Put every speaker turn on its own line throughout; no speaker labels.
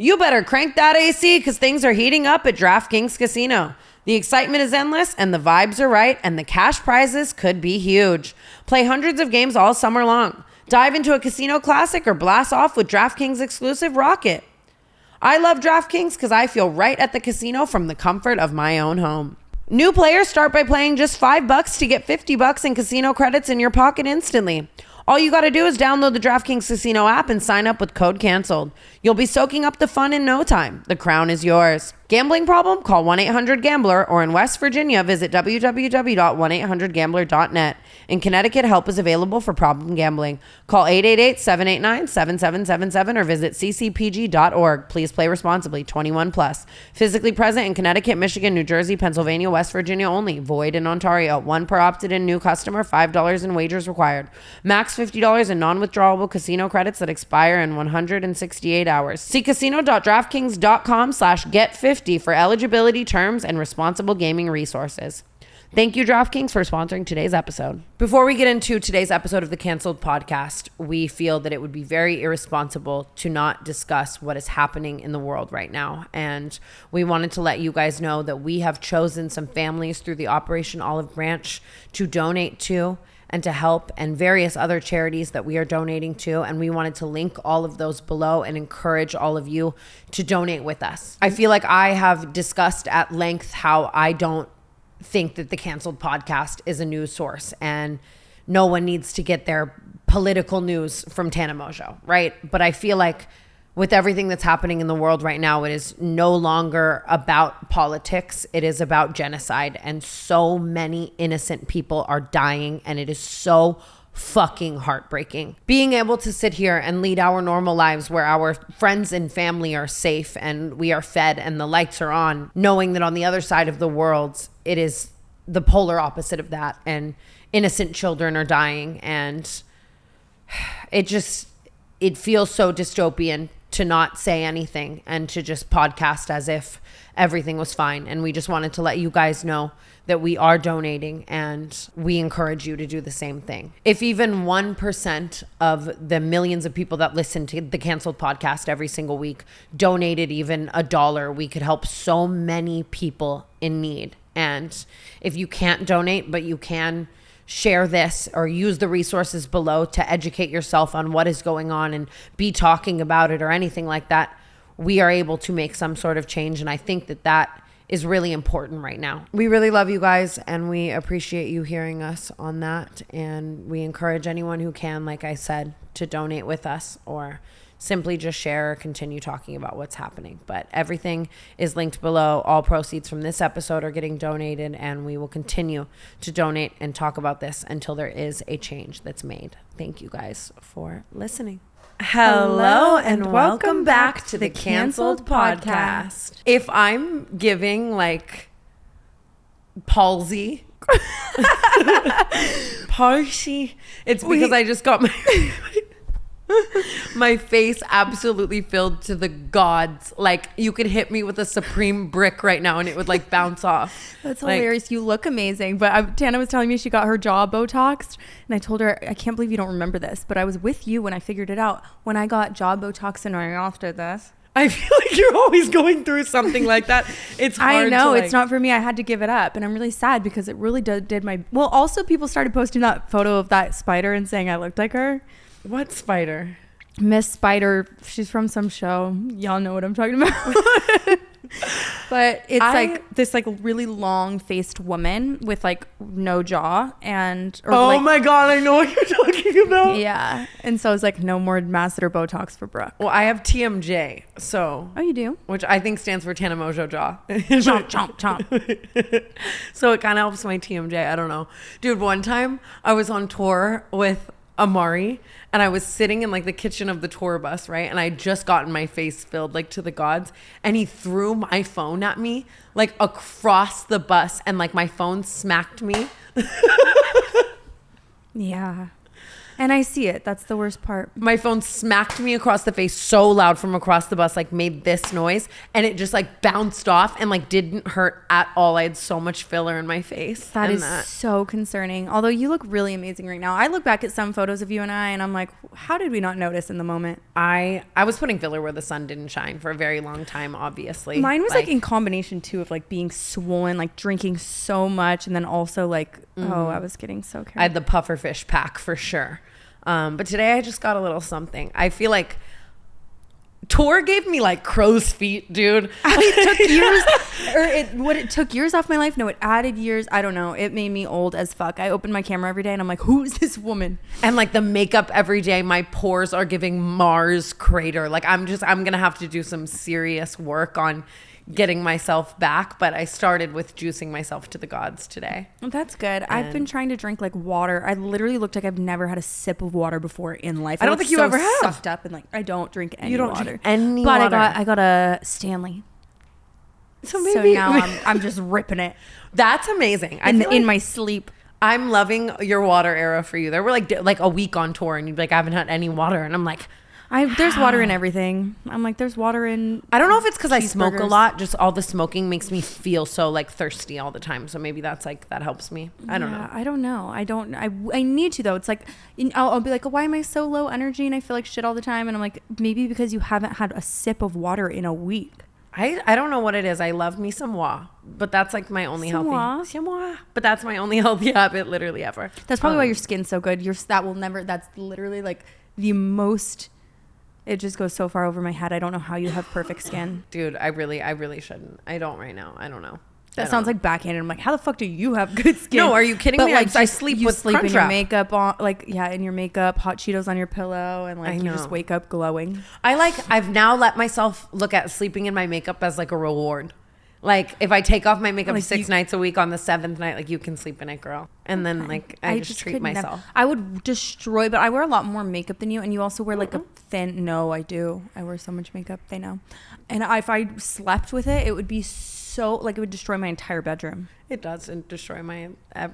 You better crank that AC because things are heating up at DraftKings Casino. The excitement is endless and the vibes are right and the cash prizes could be huge. Play hundreds of games all summer long. Dive into a casino classic or blast off with DraftKings exclusive Rocket. I love DraftKings because I feel right at the casino from the comfort of my own home. New players start by playing just $5 to get $50 in casino credits in your pocket instantly. All you got to do is download the DraftKings Casino app and sign up with code CANCELED. You'll be soaking up the fun in no time. The crown is yours. Gambling problem? Call 1-800-GAMBLER or in West Virginia, visit www.1800gambler.net. In Connecticut, help is available for problem gambling. Call 888-789-7777 or visit ccpg.org. Please play responsibly. 21 plus. Physically present in Connecticut, Michigan, New Jersey, Pennsylvania, West Virginia only. Void in Ontario. One per opted-in new customer. $5 in wagers required. Max $50 in non-withdrawable casino credits that expire in 168 hours. See casino.draftkings.com/get50 for eligibility, terms, and responsible gaming resources. Thank you, DraftKings, for sponsoring today's episode. Before we get into today's episode of the Canceled Podcast, we feel that it would be very irresponsible to not discuss what is happening in the world right now. And we wanted to let you guys know that we have chosen some families through the Operation Olive Branch to donate to and to help, and various other charities that we are donating to. And we wanted to link all of those below and encourage all of you to donate with us. I feel like I have discussed at length how I don't think that the Canceled Podcast is a news source and no one needs to get their political news from Tana Mongeau, right? But I feel like with everything that's happening in the world right now, it is no longer about politics. It is about genocide. And so many innocent people are dying. And it is so fucking heartbreaking. Being able to sit here and lead our normal lives where our friends and family are safe and we are fed and the lights are on, knowing that on the other side of the world, it is the polar opposite of that. And innocent children are dying. And it feels so dystopian to not say anything and to just podcast as if everything was fine. And we just wanted to let you guys know that we are donating and we encourage you to do the same thing. If even 1% of the millions of people that listen to the Canceled Podcast every single week donated even $1, we could help so many people in need. And if you can't donate, but you can share this or use the resources below to educate yourself on what is going on and be talking about it or anything like that, we are able to make some sort of change. And I think that that is really important right now. We really love you guys and we appreciate you hearing us on that. And we encourage anyone who can, like I said, to donate with us or simply just share or continue talking about what's happening. But everything is linked below. All proceeds from this episode are getting donated, and we will continue to donate and talk about this until there is a change that's made. Thank you guys for listening. Hello and welcome back to the Canceled Podcast. If I'm giving like palsy, it's because I just got my face absolutely filled to the gods. Like you could hit me with a supreme brick right now and it would like bounce off.
That's hilarious. You look amazing. But Tana was telling me she got her jaw Botoxed and I told her, I can't believe you don't remember this, but I was with you when I figured it out. When I got jaw Botox and I after this.
I feel like you're always going through something like that. It's hard.
I know
to
it's not for me. I had to give it up and I'm really sad because it really did my, well, also people started posting that photo of that spider and saying I looked like her.
What spider?
Miss Spider. She's from some show. Y'all know what I'm talking about. But it's like this like really long faced woman with like no jaw and
my god, I know what you're talking about.
Yeah. And so it's like no more masseter Botox for Brooke.
Well, I have TMJ, so
you do?
Which I think stands for Tana Mongeau jaw.
Chomp chomp chomp.
So it kind of helps my TMJ. I don't know. Dude, one time I was on tour with Amari and I was sitting in like the kitchen of the tour bus, right? And I just gotten my face filled like to the gods and he threw my phone at me like across the bus and like my phone smacked me.
Yeah. And I see it. That's the worst part.
My phone smacked me across the face so loud from across the bus, like made this noise, and it just like bounced off and like didn't hurt at all. I had so much filler in my face.
That is so concerning. Although you look really amazing right now. I look back at some photos of you and I'm like, how did we not notice in the moment?
I was putting filler where the sun didn't shine for a very long time, obviously.
Mine was like in combination too of like being swollen, like drinking so much, and then also like, I was getting so carried.
I had the pufferfish pack for sure. But today I just got a little something. I feel like Tor gave me like crow's feet, dude.
It took years off my life. No, it added years. I don't know. It made me old as fuck. I open my camera every day and I'm like, who is this woman?
And like the makeup every day, my pores are giving Mars crater. Like I'm going to have to do some serious work on getting myself back, but I started with juicing myself to the gods today.
That's good. I've been trying to drink like water. I literally looked like I've never had a sip of water before in life.
I don't think you ever have.
Sucked up and like I don't drink any
water.
Drink
any
but
water.
I got a Stanley.
So maybe
now I'm just ripping it.
That's amazing.
In my sleep.
I'm loving your water era for you. There were like a week on tour and you'd be like, I haven't had any water, and I'm like,
there's water in everything. I'm like, there's water in.
I don't know if it's because I smoke a lot. Just all the smoking makes me feel so like thirsty all the time. So maybe that's like that helps me. I don't know.
I don't know. I need to though. It's like I'll be like, why am I so low energy and I feel like shit all the time? And I'm like, maybe because you haven't had a sip of water in a week.
I don't know what it is. I love me some wa, but that's like my only healthy. But that's my only healthy habit, literally ever.
That's probably why your skin's so good. That's literally like the most. It just goes so far over my head. I don't know how you have perfect skin.
Dude, I really shouldn't. I don't right now. I don't know.
That sounds like backhanded. I'm like, how the fuck do you have good skin?
No, are you kidding me?
Like,
I sleep with
sleep in your
Crunchwrap.
makeup on, like, in your makeup, hot Cheetos on your pillow, and like you just wake up glowing.
I've now let myself look at sleeping in my makeup as like a reward. Like if I take off my makeup like 6 nights a week, on the 7th night, like you can sleep in it, girl. And then like I just treat myself.
I would destroy, but I wear a lot more makeup than you, and you also wear like a thin. No, I do. I wear so much makeup. They know. And if I slept with it, it would be so like it would destroy my entire bedroom.
It does destroy my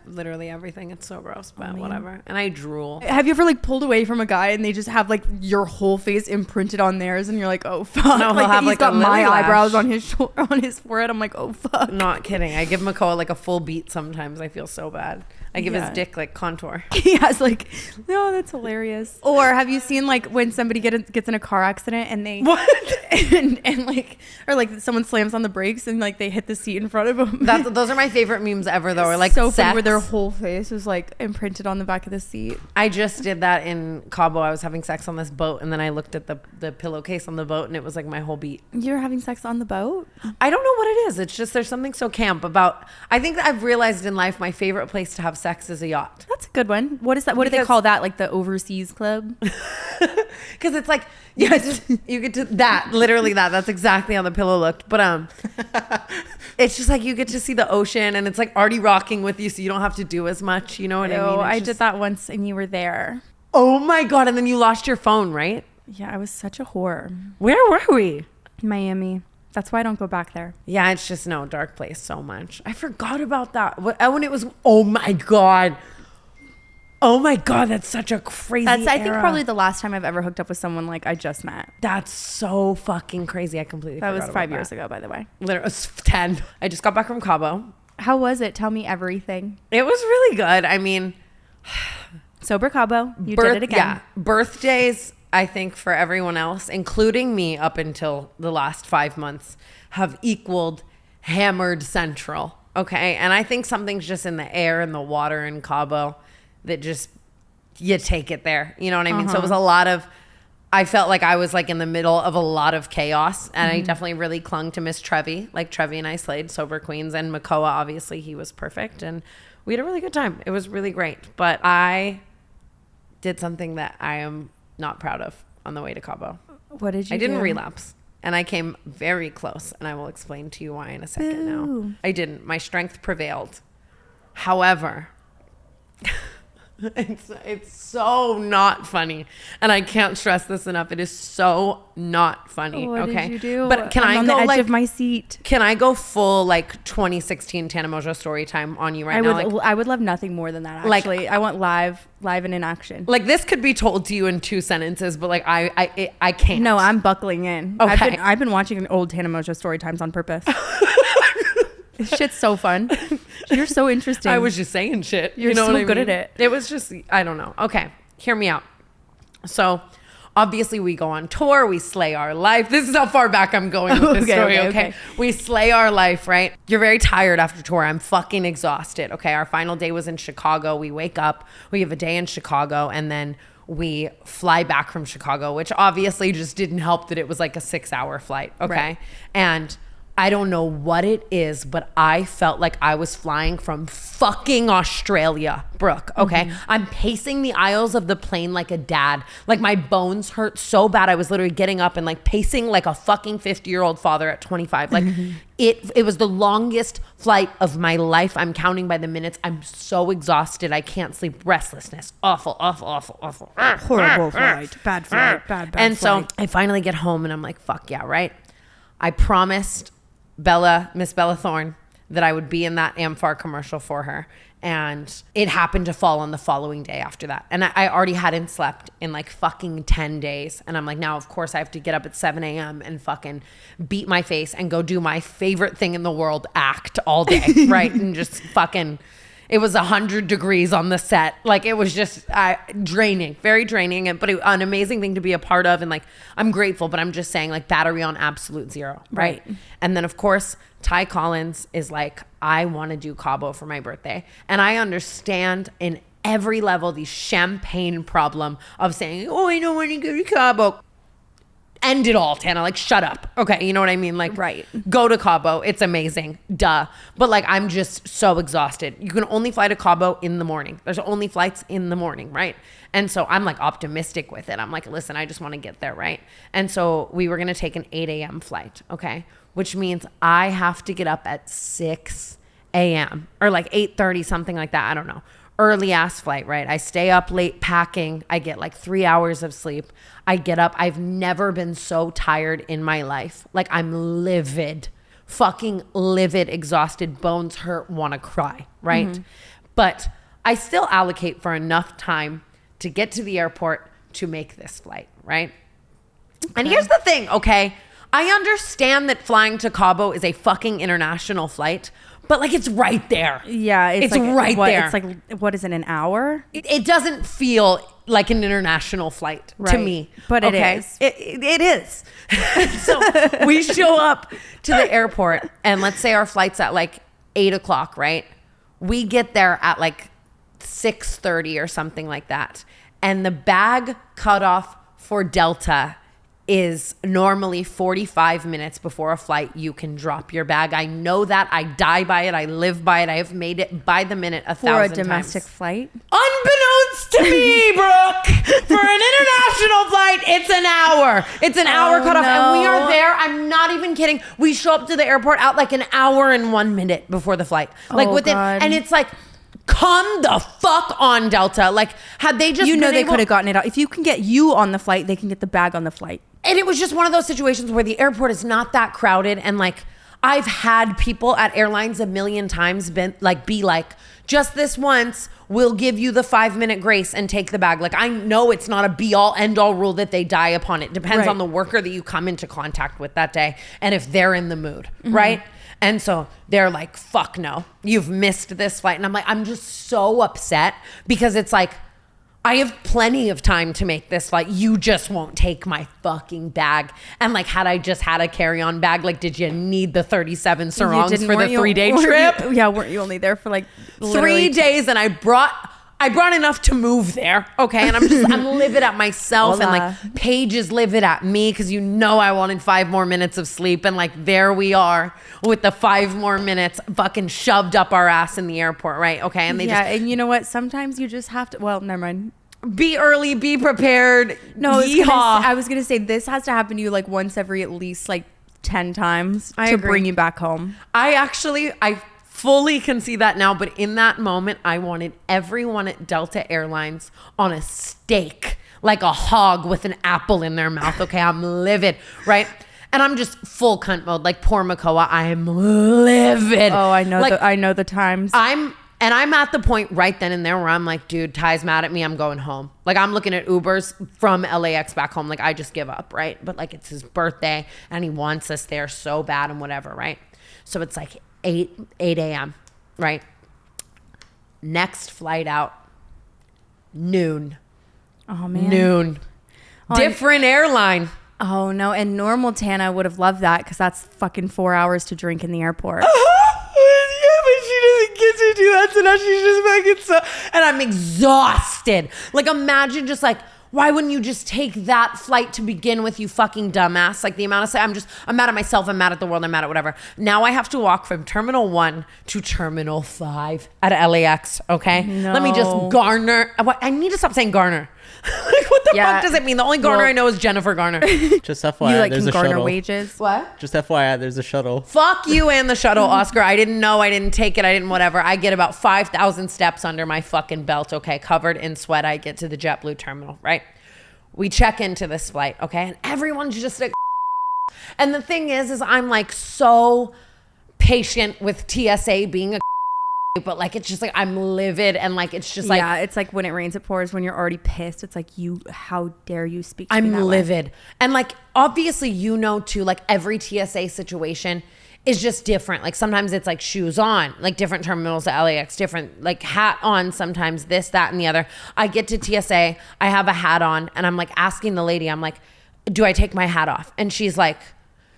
literally everything. It's so gross, but whatever. And I drool.
Have you ever like pulled away from a guy and they just have like your whole face imprinted on theirs, and you're like, oh fuck?
No, like,
he's got my eyebrows on his on his forehead. I'm like, oh fuck.
Not kidding. I give Mongeau like a full beat sometimes. I feel so bad. I give his dick like contour.
He has like, no, that's hilarious. Or have you seen like when somebody gets in a car accident and they and like, or like someone slams on the brakes and like they hit the seat in front of them?
Those are my favorite memes ever though. Or like
so funny where their whole face was like imprinted on the back of the seat.
I just did that in Cabo. I was having sex on this boat, and then I looked at the pillowcase on the boat, and it was like my whole beat.
You're having sex on the boat?
I don't know what it is. It's just there's something so camp about. I think that I've realized in life my favorite place to have sex is a yacht.
That's a good one. What is that? What do they call that? Like the overseas club?
Because it's like you get to that literally that's exactly how the pillow looked. But it's just like you get to see the ocean, and it's like already rocking with you, so you don't have to do as much. You know what I mean?
I did that once, and you were there.
Oh my god! And then you lost your phone, right?
Yeah, I was such a whore.
Where were we?
Miami. That's why I don't go back there.
Yeah, it's just no dark place so much. I forgot about that. When it was, oh my god, that's such a crazy.
I think probably the last time I've ever hooked up with someone like I just met.
That's so fucking crazy. I completely forgot.
That was 5 years ago, by the way.
Literally, it was 10. I just got back from Cabo.
How was it? Tell me everything.
It was really good. I mean,
sober Cabo. You did it again.
Yeah, birthdays. I think for everyone else, including me up until the last 5 months, have equaled hammered Central. Okay. And I think something's just in the air and the water in Cabo that just, you take it there. You know what I mean? So it was a lot of, I felt like I was like in the middle of a lot of chaos, and I definitely really clung to Miss Trevi. Like Trevi and I slayed sober queens, and Makoa, obviously he was perfect, and we had a really good time. It was really great. But I did something that I am not proud of on the way to Cabo.
What did you do?
I didn't relapse, and I came very close, and I will explain to you why in a second. Now I didn't. My strength prevailed. However, It's so not funny, and I can't stress this enough. It is so not funny.
What
okay,
did you do?
But can
I'm
I
on
go
the edge
like
of my seat?
Can I go full like 2016 Tana Mongeau story time on you right now?
I would love nothing more than that. Actually, I want live and in action.
Like this could be told to you in 2 sentences, but like I can't.
No, I'm buckling in.
Okay.
I've been watching old Tana Mongeau story times on purpose. This shit's so fun. You're so interesting.
I was just saying shit.
You're
you know
so
what I
good
mean?
at it.
It was just, I don't know. Okay, hear me out. So obviously we go on tour, we slay our life. This is how far back I'm going with this story, okay? We slay our life, right? You're very tired after tour. I'm fucking exhausted, okay? Our final day was in Chicago. We wake up, we have a day in Chicago, and then we fly back from Chicago, which obviously just didn't help that it was like a 6-hour flight, okay?
Right.
And I don't know what it is, but I felt like I was flying from fucking Australia, Brooke, okay? I'm pacing the aisles of the plane like a dad. Like my bones hurt so bad. I was literally getting up and like pacing like a fucking 50-year-old father at 25. Like it was the longest flight of my life. I'm counting by the minutes. I'm so exhausted. I can't sleep. Restlessness. Awful.
Horrible flight. Bad flight. Bad
And
flight.
so I finally get home and I'm like, fuck yeah, right? I promised Miss Bella Thorne, that I would be in that Amphar commercial for her. And it happened to fall on the following day after that. And I already hadn't slept in like fucking 10 days. And I'm like, now, of course, I have to get up at 7 a.m. and fucking beat my face and go do my favorite thing in the world, act all day, right? And just fucking... It was 100 degrees on the set. Like it was just draining, very draining, but an amazing thing to be a part of. And like, I'm grateful, but I'm just saying like battery on absolute zero. Right. And then of course, Ty Collins is like, I want to do Cabo for my birthday. And I understand in every level, the champagne problem of saying, oh, I don't want to go to Cabo. End it all, Tana. Like, shut up. Okay, you know what I mean? Like,
right.
Go to Cabo. It's amazing. Duh. But like, I'm just so exhausted. You can only fly to Cabo in the morning. There's only flights in the morning, right? And so I'm like optimistic with it. I'm like, listen, I just want to get there, right? And so we were going to take an 8 a.m. flight, okay? Which means I have to get up at 6 a.m. or like 8:30, something like that. I don't know. Early ass flight, right? I stay up late packing. I get like 3 hours of sleep. I get up. I've never been so tired in my life. Like I'm livid, fucking livid, exhausted, bones hurt, want to cry, right? But I still allocate for enough time to get to the airport to make this flight, right? And here's the thing, okay? I understand that flying to Cabo is a fucking international flight, but like it's right there.
Yeah,
it's
like,
right there.
It's like, what is it, an hour?
It doesn't feel like an international flight to me.
But it is.
It is. So we show up to the airport and let's say our flight's at like 8 o'clock, right? We get there at like 6:30 or something like that. And the bag cutoff for Delta is normally 45 minutes before a flight you can drop your bag. I know that. I die by it. I live by it. I have made it by the minute 1,000 times.
For a domestic flight?
Unbeknownst to me, Brooke, for an international flight, it's an hour. It's an hour cutoff.
No.
And we are there. I'm not even kidding. We show up to the airport at like an hour and 1 minute before the flight. Like within,
God.
and it's like, come the fuck on, Delta. Like, had they just
they could have gotten it out. If you can get you on the flight, they can get the bag on the flight.
And it was just one of those situations where the airport is not that crowded. And like, I've had people at airlines a million times be like, just this once, we'll give you the 5-minute grace and take the bag. Like, I know it's not a be all end all rule that they die upon. It depends on the worker that you come into contact with that day. And if they're in the mood, right? And so they're like, fuck no, you've missed this flight. And I'm like, I'm just so upset because it's like, I have plenty of time to make this flight. You just won't take my fucking bag. And like, had I just had a carry-on bag, like, did you need the 37 sarongs for the 3-day trip?
Weren't you only there for like
3 days? And I brought enough to move there. Okay. And I'm livid at myself.
Hola.
And like Paige is livid at me because I wanted 5 more minutes of sleep. And like, there we are with the 5 more minutes fucking shoved up our ass in the airport. Right. Okay. And
and you know what? Sometimes you just have to, well, never mind.
Be early, be prepared.
No,
yeehaw.
I was going to say this has to happen to you like once every at least like 10 times to
agree.
bring you back home.
I fully can see that now. But in that moment, I wanted everyone at Delta Airlines on a steak, like a hog with an apple in their mouth. Okay, I'm livid, right? And I'm just full cunt mode, like poor Makoa. I am livid.
Oh, I know.
Like,
I know the times.
I'm at the point right then and there where I'm like, dude, Ty's mad at me. I'm going home. Like, I'm looking at Ubers from LAX back home. Like, I just give up, right? But like, it's his birthday and he wants us there so bad and whatever, right? So it's like 8 a.m., right? Next flight out, noon.
Oh, man.
Noon. Different airline.
Oh, no. And normal Tana would have loved that because that's fucking 4 hours to drink in the airport.
Yeah, but she doesn't get to do that, so now she's just fucking so... And I'm exhausted. Like, imagine just like, why wouldn't you just take that flight to begin with, you fucking dumbass? Like, the amount of... I'm mad at myself, I'm mad at the world, I'm mad at whatever. Now I have to walk from Terminal 1 to Terminal 5 at LAX, okay?
No.
Let me just garner... I need to stop saying garner. Like, what the fuck does it mean? The only Garner I know is Jennifer Garner.
Just FYI,
You like
there's
can
a
garner
shuttle.
wages.
What?
Just FYI, there's a shuttle.
Fuck you and the shuttle, Oscar. I didn't know. I didn't take it. I didn't whatever. I get about 5,000 steps under my fucking belt, okay? Covered in sweat. I get to the JetBlue terminal, right? We check into this flight, okay? And everyone's just like... And the thing is I'm like so patient with TSA being a... But like, it's just like, I'm livid and like, it's just like...
Yeah, it's like when it rains, it pours. When you're already pissed, it's like, how dare you speak to me
I'm
that
livid.
way?
And like, obviously, you know, too, like every TSA situation is just different. Like sometimes it's like shoes on, like different terminals at LAX, different like hat on, sometimes this, that, and the other. I get to TSA, I have a hat on and I'm like asking the lady, I'm like, do I take my hat off? And she's like,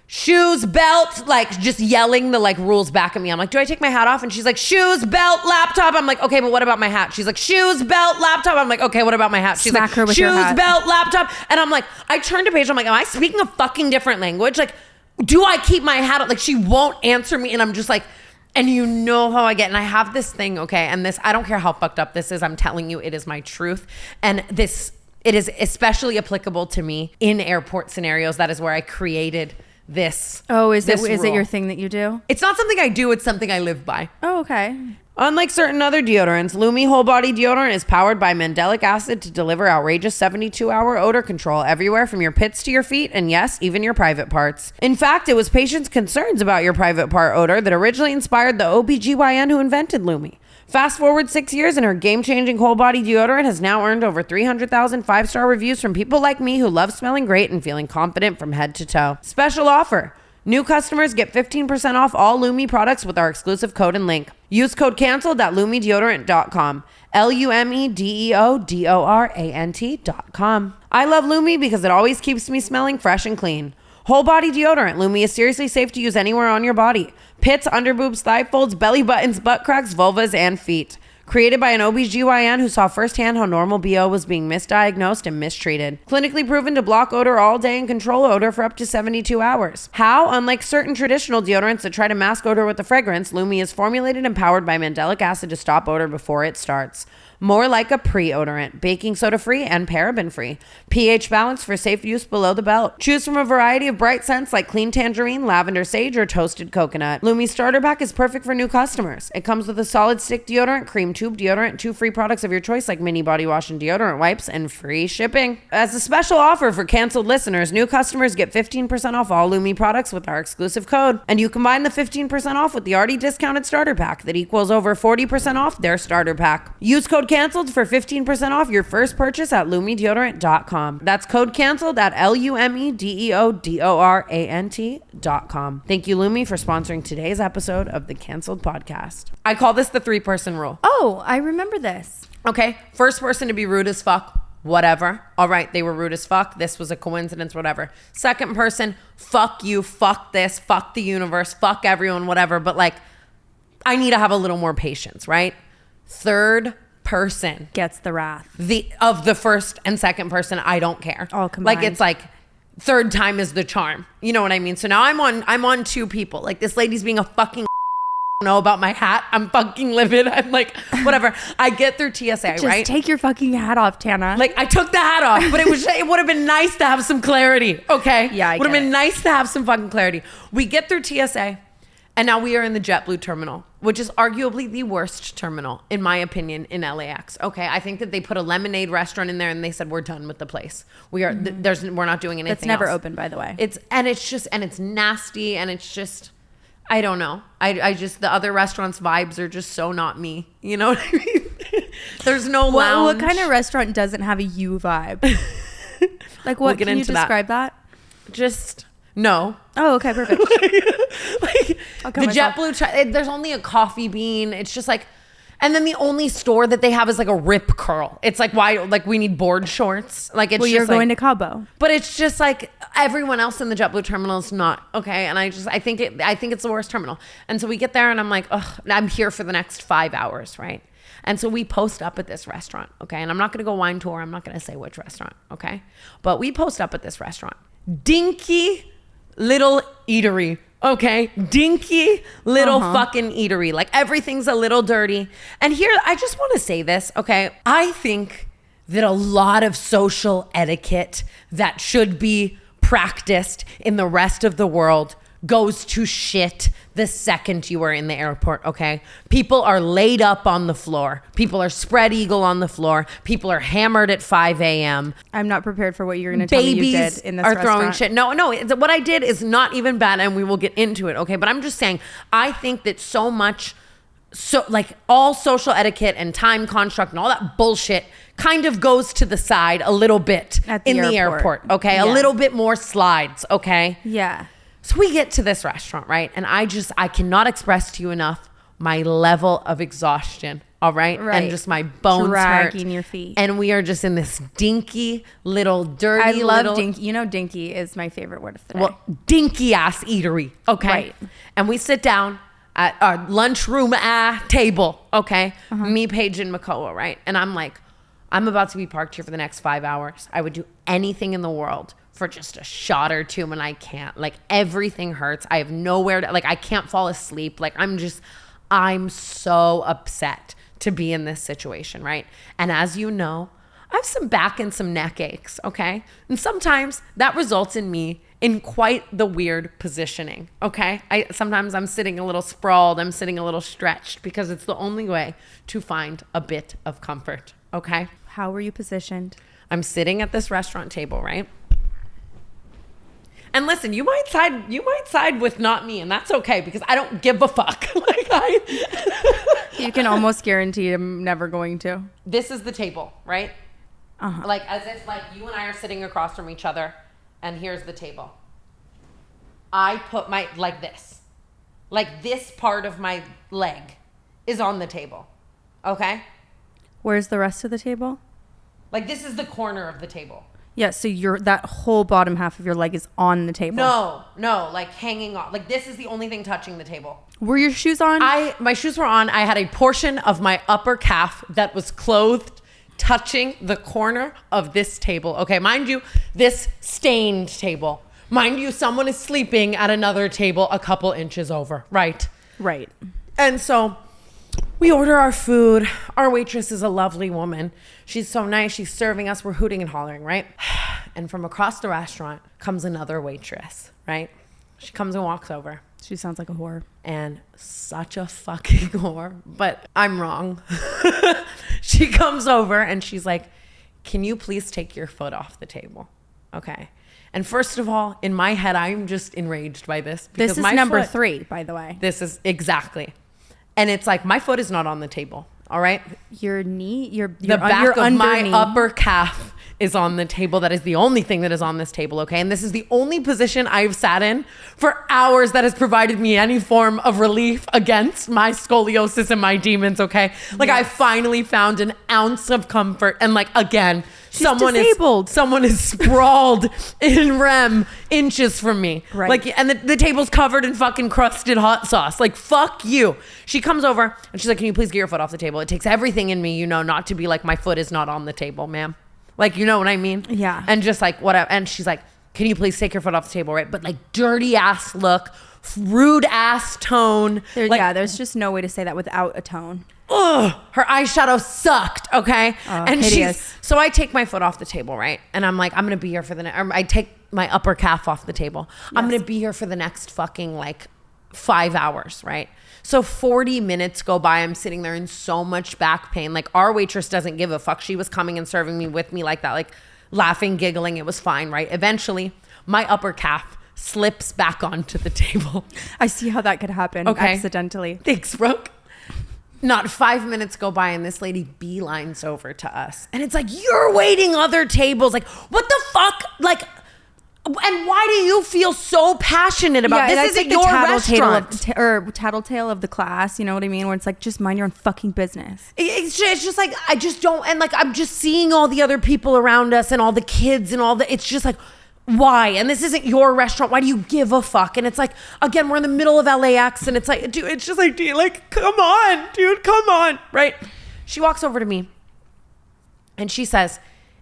shoes, belt, like just yelling the like rules back at me. I'm like, do I take my hat off? And she's like, shoes, belt, laptop. I'm like, okay, but what about my hat? She's like, shoes, belt, laptop. I'm like, okay, what about my hat? She's
Smack
like,
her with your
shoes,
hat.
belt, laptop. And I'm like, I turned to Paige, I'm like, am I speaking a fucking different language? Like, do I keep my hat on? Like, she won't answer me. And I'm just like, and you know how I get. And I have this thing, okay? And this, I don't care how fucked up this is. I'm telling you, it is my truth. And this, it is especially applicable to me in airport scenarios. That is where I created this.
Oh, is it
rule.
your thing that you do?
It's not something I do. It's something I live by.
Oh, okay.
Unlike certain other deodorants, Lume Whole Body Deodorant is powered by mandelic acid to deliver outrageous 72-hour odor control everywhere from your pits to your feet and yes, even your private parts. In fact, it was patients' concerns about your private part odor that originally inspired the OBGYN who invented Lume. Fast forward 6 years and her game-changing whole body deodorant has now earned over 300,000 five-star reviews from people like me who love smelling great and feeling confident from head to toe. Special offer. New customers get 15% off all Lume products with our exclusive code and link. Use code CANCELED at LumeDeodorant.com. LumeDeodorant.com. I love Lume because it always keeps me smelling fresh and clean. Whole body deodorant. Lume is seriously safe to use anywhere on your body. Pits, underboobs, thigh folds, belly buttons, butt cracks, vulvas, and feet. Created by an OBGYN who saw firsthand how normal BO was being misdiagnosed and mistreated. Clinically proven to block odor all day and control odor for up to 72 hours. How? Unlike certain traditional deodorants that try to mask odor with a fragrance, Lume is formulated and powered by mandelic acid to stop odor before it starts. More like a pre-odorant, baking soda free and paraben free. pH balance for safe use below the belt. Choose from a variety of bright scents like clean tangerine, lavender sage, or toasted coconut. Lume's starter pack is perfect for new customers. It comes with a solid stick deodorant, cream tube deodorant, 2 free products of your choice like mini body wash and deodorant wipes, and free shipping. As a special offer for canceled listeners, new customers get 15% off all Lume products with our exclusive code. And you combine the 15% off with the already discounted starter pack that equals over 40% off their starter pack. Use code CANCELED for 15% off your first purchase at LumeDeodorant.com. That's code CANCELED at LumeDeodorant.com. Thank you, Lume, for sponsoring today's episode of the Canceled Podcast. I call this the 3-person rule.
Oh, I remember this.
Okay, first person to be rude as fuck, whatever. All right, they were rude as fuck. This was a coincidence, whatever. Second person, fuck you, fuck this, fuck the universe, fuck everyone, whatever. But like, I need to have a little more patience, right? Third person
Gets the wrath.
of the first and second person, I don't care.
All combined.
Like, it's like third time is the charm. You know what I mean? So now I'm on 2 people. Like, this lady's being a fucking know about my hat. I'm fucking livid. I'm like, whatever. I get through TSA,
Just
right?
take your fucking hat off, Tana.
Like, I took the hat off, but it would have been nice to have some clarity. Okay.
Yeah, I
would have
get
been
it.
nice to have some fucking clarity. We get through TSA And now we are in the JetBlue terminal, which is arguably the worst terminal, in my opinion, in LAX. Okay, I think that they put a lemonade restaurant in there and they said, we're done with the place. We are, we're not doing anything
It's never
else.
open, by the way.
It's nasty, and it's just, I don't know. I just, the other restaurants' vibes are just so not me. You know what I mean? There's no lounge.
What kind of restaurant doesn't have a you vibe? Like, what, can you describe that?
Just, no.
Oh, okay, perfect.
Like the JetBlue, there's only a coffee bean. It's just like, and then the only store that they have is like a Rip Curl. It's like, why, like we need board shorts. Like it's
well,
just
you're going to Cabo.
But it's just like everyone else in the JetBlue terminal is not okay. And I think it's the worst terminal. And so we get there and I'm like, ugh, I'm here for the next 5 hours, right? And so we post up at this restaurant, okay? And I'm not going to go wine tour. I'm not going to say which restaurant, okay? But we post up at this restaurant. Dinky little eatery, okay? Dinky little fucking eatery. Like everything's a little dirty. And here, I just want to say this, okay? I think that a lot of social etiquette that should be practiced in the rest of the world goes to shit the second you are in the airport, okay? People are laid up on the floor. People are spread eagle on the floor. People are hammered at 5 a.m.
I'm not prepared for what you're going to tell me you did in this
are
restaurant.
throwing shit. No, what I did is not even bad, and we will get into it, okay? But I'm just saying, I think that so much, like all social etiquette and time construct and all that bullshit kind of goes to the side a little bit in the airport, okay? Yeah. A little bit more slides, okay?
Yeah.
So we get to this restaurant, right? And I cannot express to you enough my level of exhaustion, all right? And just my bones
dragging
hurt.
Your feet.
And we are just in this dinky little dirty
I love dinky. You know, dinky is my favorite word of the day.
Well, dinky ass eatery, okay?
Right.
And we sit down at our lunchroom table, okay? Me, Paige, and Makoa, right? And I'm like, I'm about to be parked here for the next 5 hours. I would do anything in the world for just a shot or two, and I can't. Like, everything hurts. I have nowhere to, like, I can't fall asleep. Like, I'm so upset to be in this situation, right? And as you know, I have some back and some neck aches, okay? And sometimes that results in me in quite the weird positioning, okay? Sometimes I'm sitting a little sprawled, I'm sitting a little stretched, because it's the only way to find a bit of comfort, okay?
How were you positioned?
I'm sitting at this restaurant table, right? And listen, you might side with not me, and that's okay, because I don't give a fuck.
You can almost guarantee I'm never going to.
This is the table, right? Like as if like you and I are sitting across from each other, and here's the table. I put my like this part of my leg is on the table, okay?
Where's the rest of the table?
Like this is the corner of the table.
Yeah, so that whole bottom half of your leg is on the table.
No, like hanging off. Like this is the only thing touching the table.
Were your shoes on?
My shoes were on. I had a portion of my upper calf that was clothed, touching the corner of this table. Okay, mind you, this stained table. Mind you, someone is sleeping at another table a couple inches over, right?
Right.
And so we order our food. Our waitress is a lovely woman. She's so nice. She's serving us. We're hooting and hollering, right? And from across the restaurant comes another waitress, right? She comes and walks over.
She sounds like a whore.
And such a fucking whore. But I'm wrong. She comes over and she's like, can you please take your foot off the table? Okay. And first of all, in my head, I'm just enraged by this.
This is number 3, by the way.
This is exactly. And it's like, my foot is not on the table. All right.
Your knee,
the back of my upper calf is on the table. That is the only thing that is on this table. Okay. And this is the only position I've sat in for hours that has provided me any form of relief against my scoliosis and my demons. Okay. Like I finally found an ounce of comfort. And like, again, someone is sprawled in REM inches from me.
Right.
Like, and the table's covered in fucking crusted hot sauce. Like, fuck you. She comes over and she's like, can you please get your foot off the table? It takes everything in me, not to be like, my foot is not on the table, ma'am. Like, you know what I mean?
Yeah.
And just like, whatever. And she's like, can you please take your foot off the table, right? But like, dirty ass look, rude ass tone.
There's just no way to say that without a tone.
Ugh, her eyeshadow sucked, okay?
And hideous.
So I take my foot off the table, right? And I'm like, I'm going to be here for I take my upper calf off the table. Yes. I'm going to be here for the next fucking like 5 hours, right? So 40 minutes go by. I'm sitting there in so much back pain. Like, our waitress doesn't give a fuck. She was coming and serving me with me like that, like laughing, giggling. It was fine, right? Eventually, my upper calf slips back onto the table.
I see how that could happen accidentally.
Thanks, Brooke. Not 5 minutes go by and this lady beelines over to us. And it's like, you're waiting other tables. Like, what the fuck? Like, and why do you feel so passionate about this? Isn't your restaurant.
Or tattletale of the class, you know what I mean? Where it's like, just mind your own fucking business.
It's just like, I just don't, and like, I'm just seeing all the other people around us and all the kids and all the, it's just like, why? And this isn't your restaurant. Why do you give a fuck? And it's like, again, we're in the middle of LAX and it's like, dude, it's just like, dude, like, come on, dude, come on, right? She walks over to me and she says,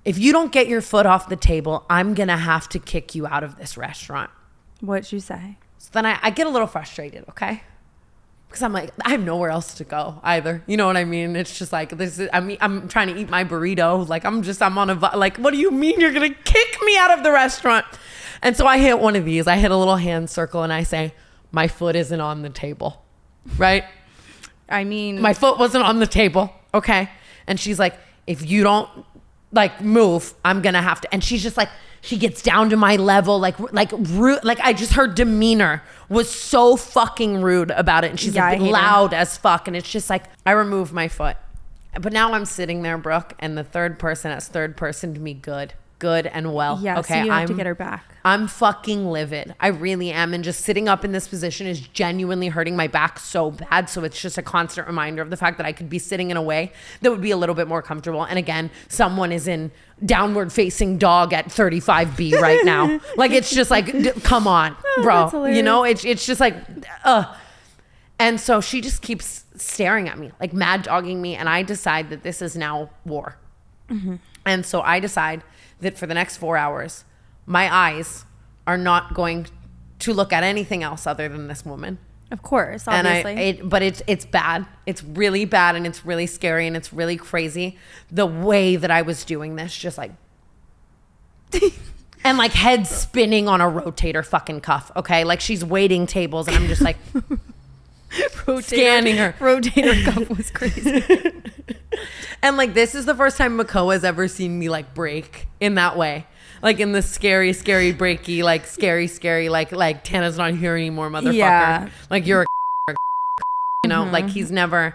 if you don't get your foot off the table, I'm going to have to kick you out of this restaurant.
What'd you say?
So then I get a little frustrated, okay? Because I'm like, I have nowhere else to go either. You know what I mean? It's just like, this is, I mean, I'm trying to eat my burrito. Like, I'm on a, like, what do you mean you're going to kick me out of the restaurant? And so I hit one of these. I hit a little hand circle and I say, my foot isn't on the table, right?
I mean,
my foot wasn't on the table, okay? And she's like, if you don't, like, move, I'm gonna have to. And she's just like, she gets down to my level, like rude. Like, I just, her demeanor was so fucking rude about it. And she's like loud as fuck. And it's just like, I remove my foot. But now I'm sitting there, Brooke, and the third person has third personed me good and well.
Yeah,
okay,
so you have to get her back.
I'm fucking livid. I really am. And just sitting up in this position is genuinely hurting my back so bad. So it's just a constant reminder of the fact that I could be sitting in a way that would be a little bit more comfortable. And again, someone is in downward facing dog at 35B right now. Like, it's just like, come on, bro. You know, it's just like, And so she just keeps staring at me, like mad dogging me. And I decide that this is now war. Mm-hmm. And so I decide that for the next 4 hours, my eyes are not going to look at anything else other than this woman.
Of course, obviously.
But it's bad. It's really bad and it's really scary and it's really crazy. The way that I was doing this, just like, and like head spinning on a rotator fucking cuff. Okay, like she's waiting tables and I'm just like scanning her.
Rotator cuff was crazy.
And like, this is the first time Mongeau has ever seen me like break in that way. Like in the scary breaky, like scary, like Tana's not here anymore, motherfucker. Yeah. Like, you're a you know, like he's never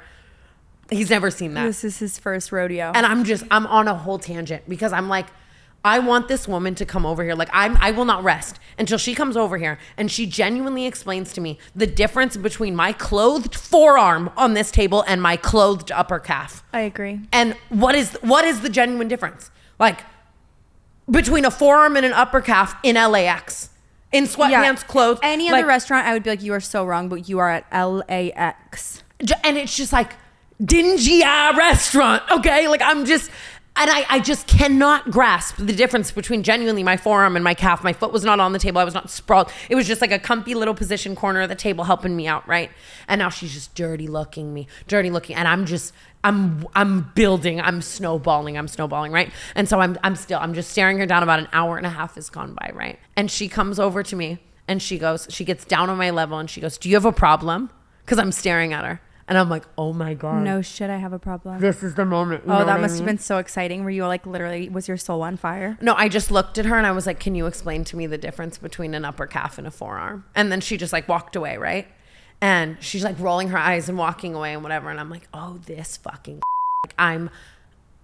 seen that.
This is his first rodeo.
And I'm on a whole tangent because I'm like, I want this woman to come over here. Like, I will not rest until she comes over here and she genuinely explains to me the difference between my clothed forearm on this table and my clothed upper calf.
I agree.
And what is the genuine difference? Like, between a forearm and an upper calf in LAX. In sweatpants, clothes.
Any other restaurant, I would be like, you are so wrong, but you are at LAX.
And it's just like, dingy restaurant, okay? Like, I'm just... And I just cannot grasp the difference between genuinely my forearm and my calf. My foot was not on the table. I was not sprawled. It was just like a comfy little position corner of the table helping me out, right? And now she's just dirty looking. And I'm building. I'm snowballing, right? And so I'm just staring her down. About an hour and a half has gone by, right? And she comes over to me and she gets down on my level and she goes, do you have a problem? Because I'm staring at her. And I'm like, oh my God.
No shit, I have a problem.
This is the moment.
Oh, that must have been so exciting. Were you like, literally, was your soul on fire?
No, I just looked at her and I was like, can you explain to me the difference between an upper calf and a forearm? And then she just like walked away, right? And she's like rolling her eyes and walking away and whatever. And I'm like, oh, this fucking like, I'm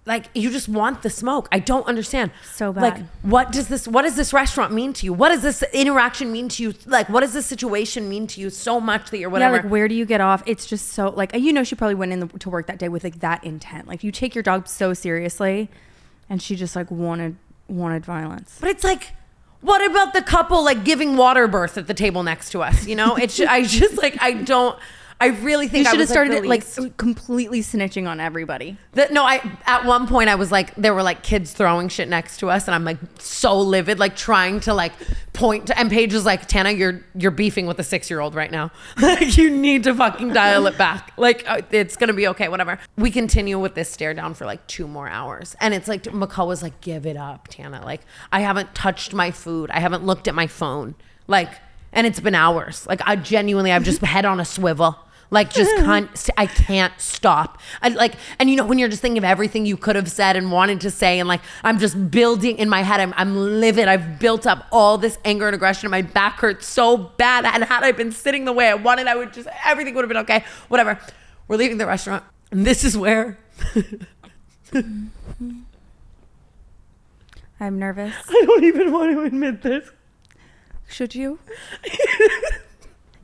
like, you just want the smoke. I don't understand.
So bad.
Like, what does this restaurant mean to you? What does this interaction mean to you? Like, what does this situation mean to you so much that you're whatever?
Yeah, like, where do you get off? It's just so, like, you know, she probably went in to work that day with, like, that intent. Like, you take your dog so seriously, and she just, like, wanted violence.
But it's like, what about the couple, like, giving water birth at the table next to us? You know? I really think
you should have started
like
completely snitching on everybody.
At one point I was like, there were like kids throwing shit next to us and I'm like so livid, like trying to like point to, and Paige was like, Tana, you're beefing with a 6-year-old right now. Like, you need to fucking dial it back. Like, it's gonna be okay, whatever. We continue with this stare down for like 2 more hours. And it's like, Mongeau was like, give it up, Tana. Like, I haven't touched my food. I haven't looked at my phone. Like, And it's been hours. Like I've just head on a swivel. Like I can't stop. And you know, when you're just thinking of everything you could have said and wanted to say, and like, I'm just building in my head, I'm livid. I've built up all this anger and aggression. My back hurts so bad. And had I been sitting the way I wanted, everything would have been okay. Whatever. We're leaving the restaurant. And this is where
I'm nervous.
I don't even want to admit this.
Should you?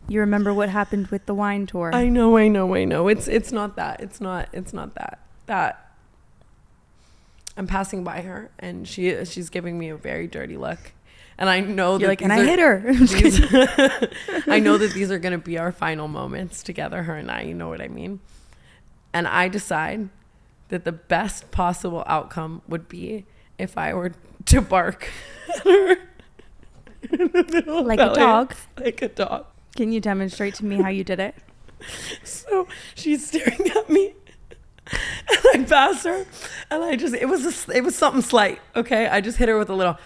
You remember what happened with the wine tour?
I know. It's not that. It's not that. I'm passing by her and she's giving me a very dirty look. And I know
you're like, and I hit her.
I know that these are going to be our final moments together, her and I, you know what I mean? And I decide that the best possible outcome would be if I were to bark at her.
Like a dog?
Like a dog.
Can you demonstrate to me how you did it?
So she's staring at me and I pass her and it was something slight. Okay. I just hit her with a little.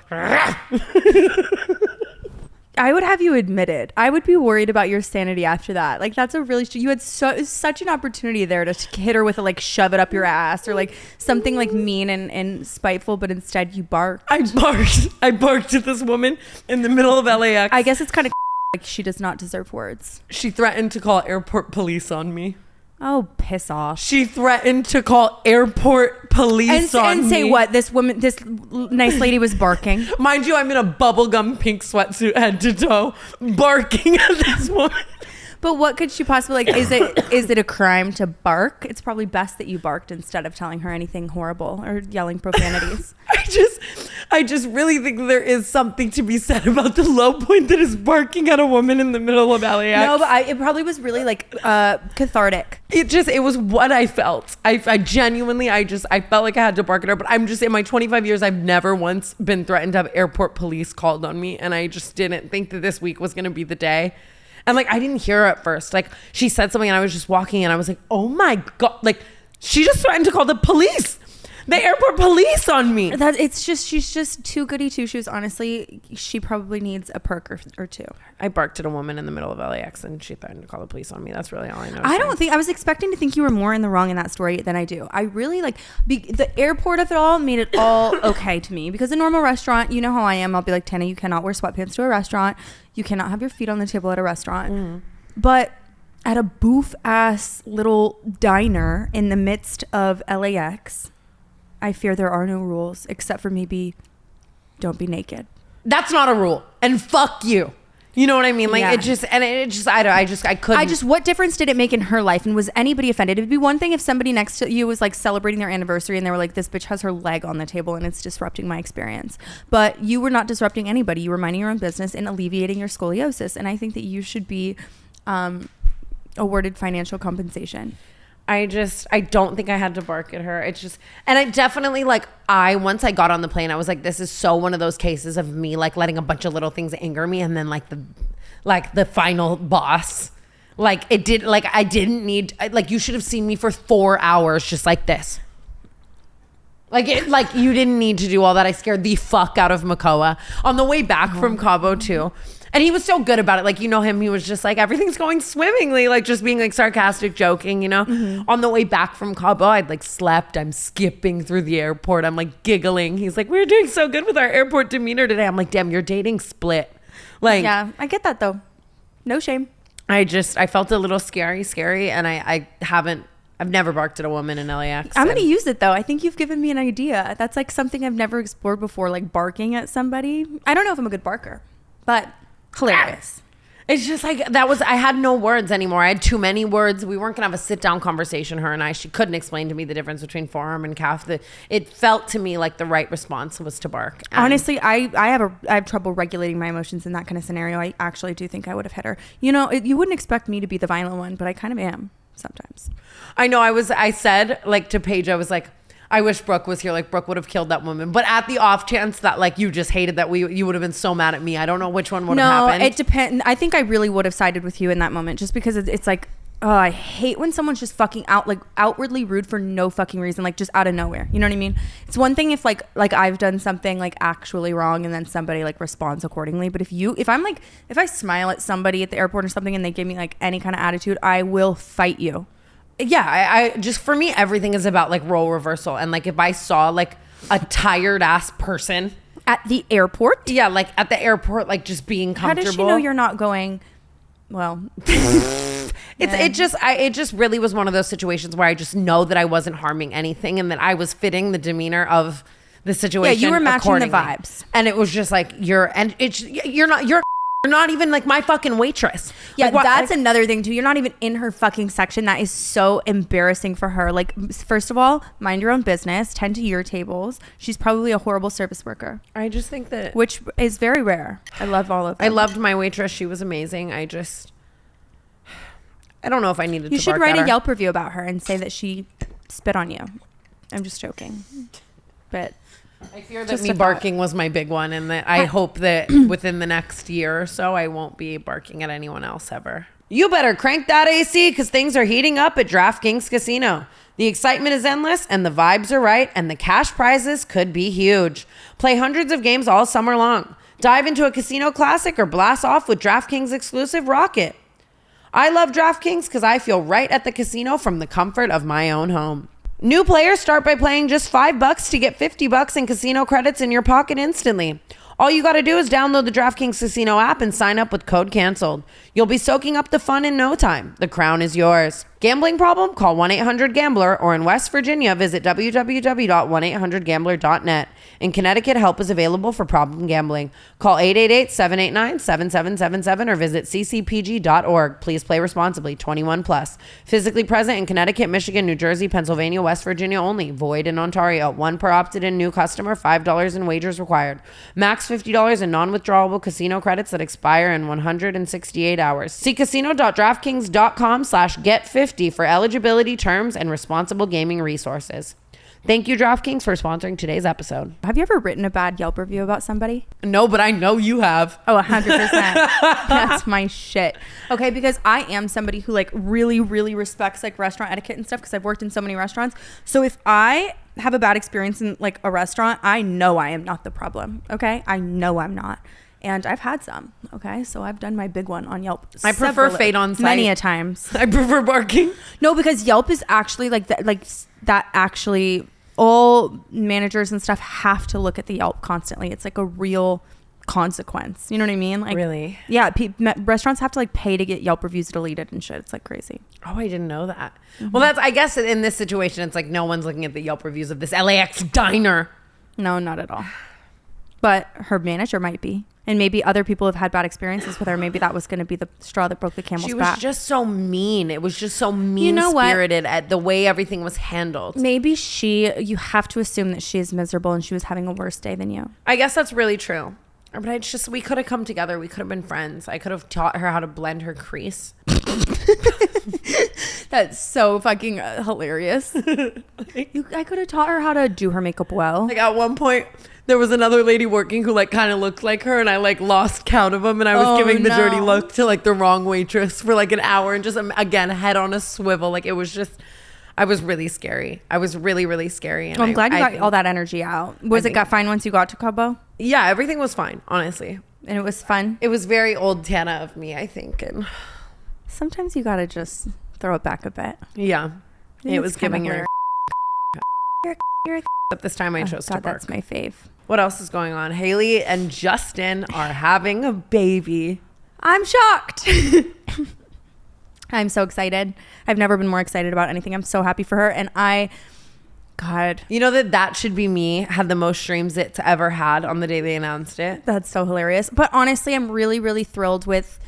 I would have you admitted. I would be worried about your sanity after that. Like that's you had such an opportunity there to hit her with a like shove it up your ass or like something like mean and spiteful, but instead you barked.
I barked at this woman in the middle of LAX.
I guess it's kind of like she does not deserve words.
She threatened to call airport police on me.
Oh, piss off.
She threatened to call airport police on me.
And say what? This nice lady was barking.
Mind you, I'm in a bubblegum pink sweatsuit head to toe, barking at this woman.
But what could she possibly, like, is it a crime to bark? It's probably best that you barked instead of telling her anything horrible or yelling profanities. I just really think there is something to be said about the low point that is barking at a woman in the middle of LAX. No, but it probably was really like cathartic.
It was what I felt. I genuinely, I felt like I had to bark at her, but I'm just, in my 25 years, I've never once been threatened to have airport police called on me. And I just didn't think that this week was going to be the day. And like, I didn't hear her at first. Like she said something and I was just walking and I was like, oh my God, like she just threatened to call the police. The airport police on me.
She's just too goody two shoes. Honestly, she probably needs a perk or two.
I barked at a woman in the middle of LAX and she threatened to call the police on me. That's really all I know.
I was expecting to think you were more in the wrong in that story than I do. I really the airport of it all made it all okay to me, because a normal restaurant, you know how I am. I'll be like, Tana, you cannot wear sweatpants to a restaurant. You cannot have your feet on the table at a restaurant. Mm. But at a boof ass little diner in the midst of LAX, I fear there are no rules except for maybe don't be naked.
That's not a rule. And fuck you. You know what I mean? Like, I couldn't.
What difference did it make in her life? And was anybody offended? It'd be one thing if somebody next to you was like celebrating their anniversary and they were like, this bitch has her leg on the table and it's disrupting my experience. But you were not disrupting anybody. You were minding your own business and alleviating your scoliosis. And I think that you should be awarded financial compensation.
I don't think I had to bark at her. It's just, and I definitely once I got on the plane, I was like, this is so one of those cases of me like letting a bunch of little things anger me. And then the final boss, I didn't need, you should have seen me for 4 hours just like this. You didn't need to do all that. I scared the fuck out of Makoa on the way back from Cabo too. And he was so good about it. Like, you know him, he was just like, everything's going swimmingly, like just being like sarcastic, joking, you know? Mm-hmm. On the way back from Cabo, I'd slept. I'm skipping through the airport. I'm giggling. He's like, we're doing so good with our airport demeanor today. I'm like, damn, you're dating split.
Yeah, I get that though. No shame.
I felt a little scary. And I've never barked at a woman in LAX.
I'm going to use it though. I think you've given me an idea. That's something I've never explored before, barking at somebody. I don't know if I'm a good barker, but hilarious.
It's just I had no words anymore. I had too many words. We weren't gonna have a sit down conversation, her and I. She couldn't explain to me the difference between forearm and calf. It felt to me like the right response was to bark.
Honestly, I have trouble regulating my emotions in that kind of scenario. I actually do think I would have hit her. You know, you wouldn't expect me to be the violent one, but I kind of am sometimes.
I know. I said to Paige, I was like, I wish Brooke was here. Brooke would have killed that woman. But at the off chance that you just hated that you would have been so mad at me. I don't know which one would have happened.
No, it depends. I think I really would have sided with you in that moment, just because it's Oh, I hate when someone's just fucking outwardly rude for no fucking reason, like just out of nowhere. You know what I mean? It's one thing if like I've done something like actually wrong and then somebody like responds accordingly. But if I smile at somebody at the airport or something and they give me like any kind of attitude, I will fight you.
Yeah, I just, for me, everything is about like role reversal. And like if I saw like a tired ass person
At the airport?
yeah, like at the airport, like just being
How
comfortable.
does she know you're not going? Well,
It just really was one of those situations where I just know that I wasn't harming anything and that I was fitting the demeanor of the situation.
Yeah, you were matching the
accordingly.
vibes.
And it was just like you're not even like my fucking waitress.
yeah,
Like, what-
that's
like,
another thing too. You're not even in her fucking section. That is so embarrassing for her. Like, first of all, mind your own business. Tend to your tables. She's probably a horrible service worker,
I just think that
which is very rare. I love all of them.
I loved my waitress. She was amazing. I don't know if I needed
You
to
should
bark
write
at
a
her.
Yelp review about her and say that she spit on you. I'm just joking, but
I fear that
Just
me
a thought.
barking was my big one, and that I hope that within the next year or so, I won't be barking at anyone else ever. You better crank that AC because things are heating up at DraftKings Casino. The excitement is endless, and the vibes are right, and the cash prizes could be huge. Play hundreds of games all summer long. Dive into a casino classic or blast off with DraftKings exclusive Rocket. I love DraftKings because I feel right at the casino from the comfort of my own home. New players start by playing just $5 to get $50 in casino credits in your pocket instantly. All you got to do is download the DraftKings Casino app and sign up with code CANCELED. You'll be soaking up the fun in no time. The crown is yours. Gambling problem? Call 1-800-GAMBLER, or in West Virginia, visit www.1800gambler.net. In Connecticut, help is available for problem gambling. Call 888-789-7777 or visit ccpg.org. Please play responsibly. 21 plus. Physically present in Connecticut, Michigan, New Jersey, Pennsylvania, West Virginia only. Void in Ontario. One per opted-in new customer. $5 in wagers required. Max $50 in non-withdrawable casino credits that expire in 168 hours. See casino.draftkings.com/get50 for eligibility, terms, and responsible gaming resources. Thank you, DraftKings, for sponsoring today's episode.
have you ever written a bad Yelp review about somebody?
No, but I know you have.
Oh, 100%. That's my shit. Okay, because I am somebody who like really, really respects like restaurant etiquette and stuff because I've worked in so many restaurants. So if I have a bad experience in like a restaurant, I know I am not the problem. Okay, I know I'm not. And I've had some. Okay, so I've done my big one on Yelp.
I prefer fate on site.
Many a times.
I prefer barking.
No, because Yelp is actually like that actually all managers and stuff have to look at the Yelp constantly. It's like a real consequence. You know what I mean? Like,
really?
Yeah. Restaurants have to like pay to get Yelp reviews deleted and shit. It's like crazy.
Oh, I didn't know that. Well, that's, I guess in this situation, it's like no one's looking at the Yelp reviews of this LAX diner.
No, not at all. But her manager might be. And maybe other people have had bad experiences with her. Maybe that was going to be the straw that broke the camel's back.
She was just so mean. It was just so
You know what?
mean-spirited at the way everything was handled.
Maybe you have to assume that she is miserable and she was having a worse day than you.
I guess that's really true. But we could have come together. We could have been friends. I could have taught her how to blend her crease.
That's so fucking hilarious. I could have taught her how to do her makeup well.
Like at one point, there was another lady working who like kind of looked like her, and I like lost count of them, and I was giving the dirty look to like the wrong waitress for like an hour, and just again head on a swivel. Like it was just, I was really scary. I was really, really scary. And
I'm glad you
I
got
think-
all that energy out. Got fine once you got to Cabo?
Yeah, everything was fine, honestly.
And it was fun?
It was very old Tana of me, I think, and
Sometimes you gotta just throw it back a bit.
yeah, it was giving her.
You're
But this time I chose to
God,
bark.
that's my fave.
What else is going on? Haley and Justin are having a baby.
I'm shocked. I'm so excited. I've never been more excited about anything. I'm so happy for her. And God.
You know that should be me, had the most streams it's ever had on the day they announced it.
That's so hilarious. But honestly, I'm really, really thrilled with...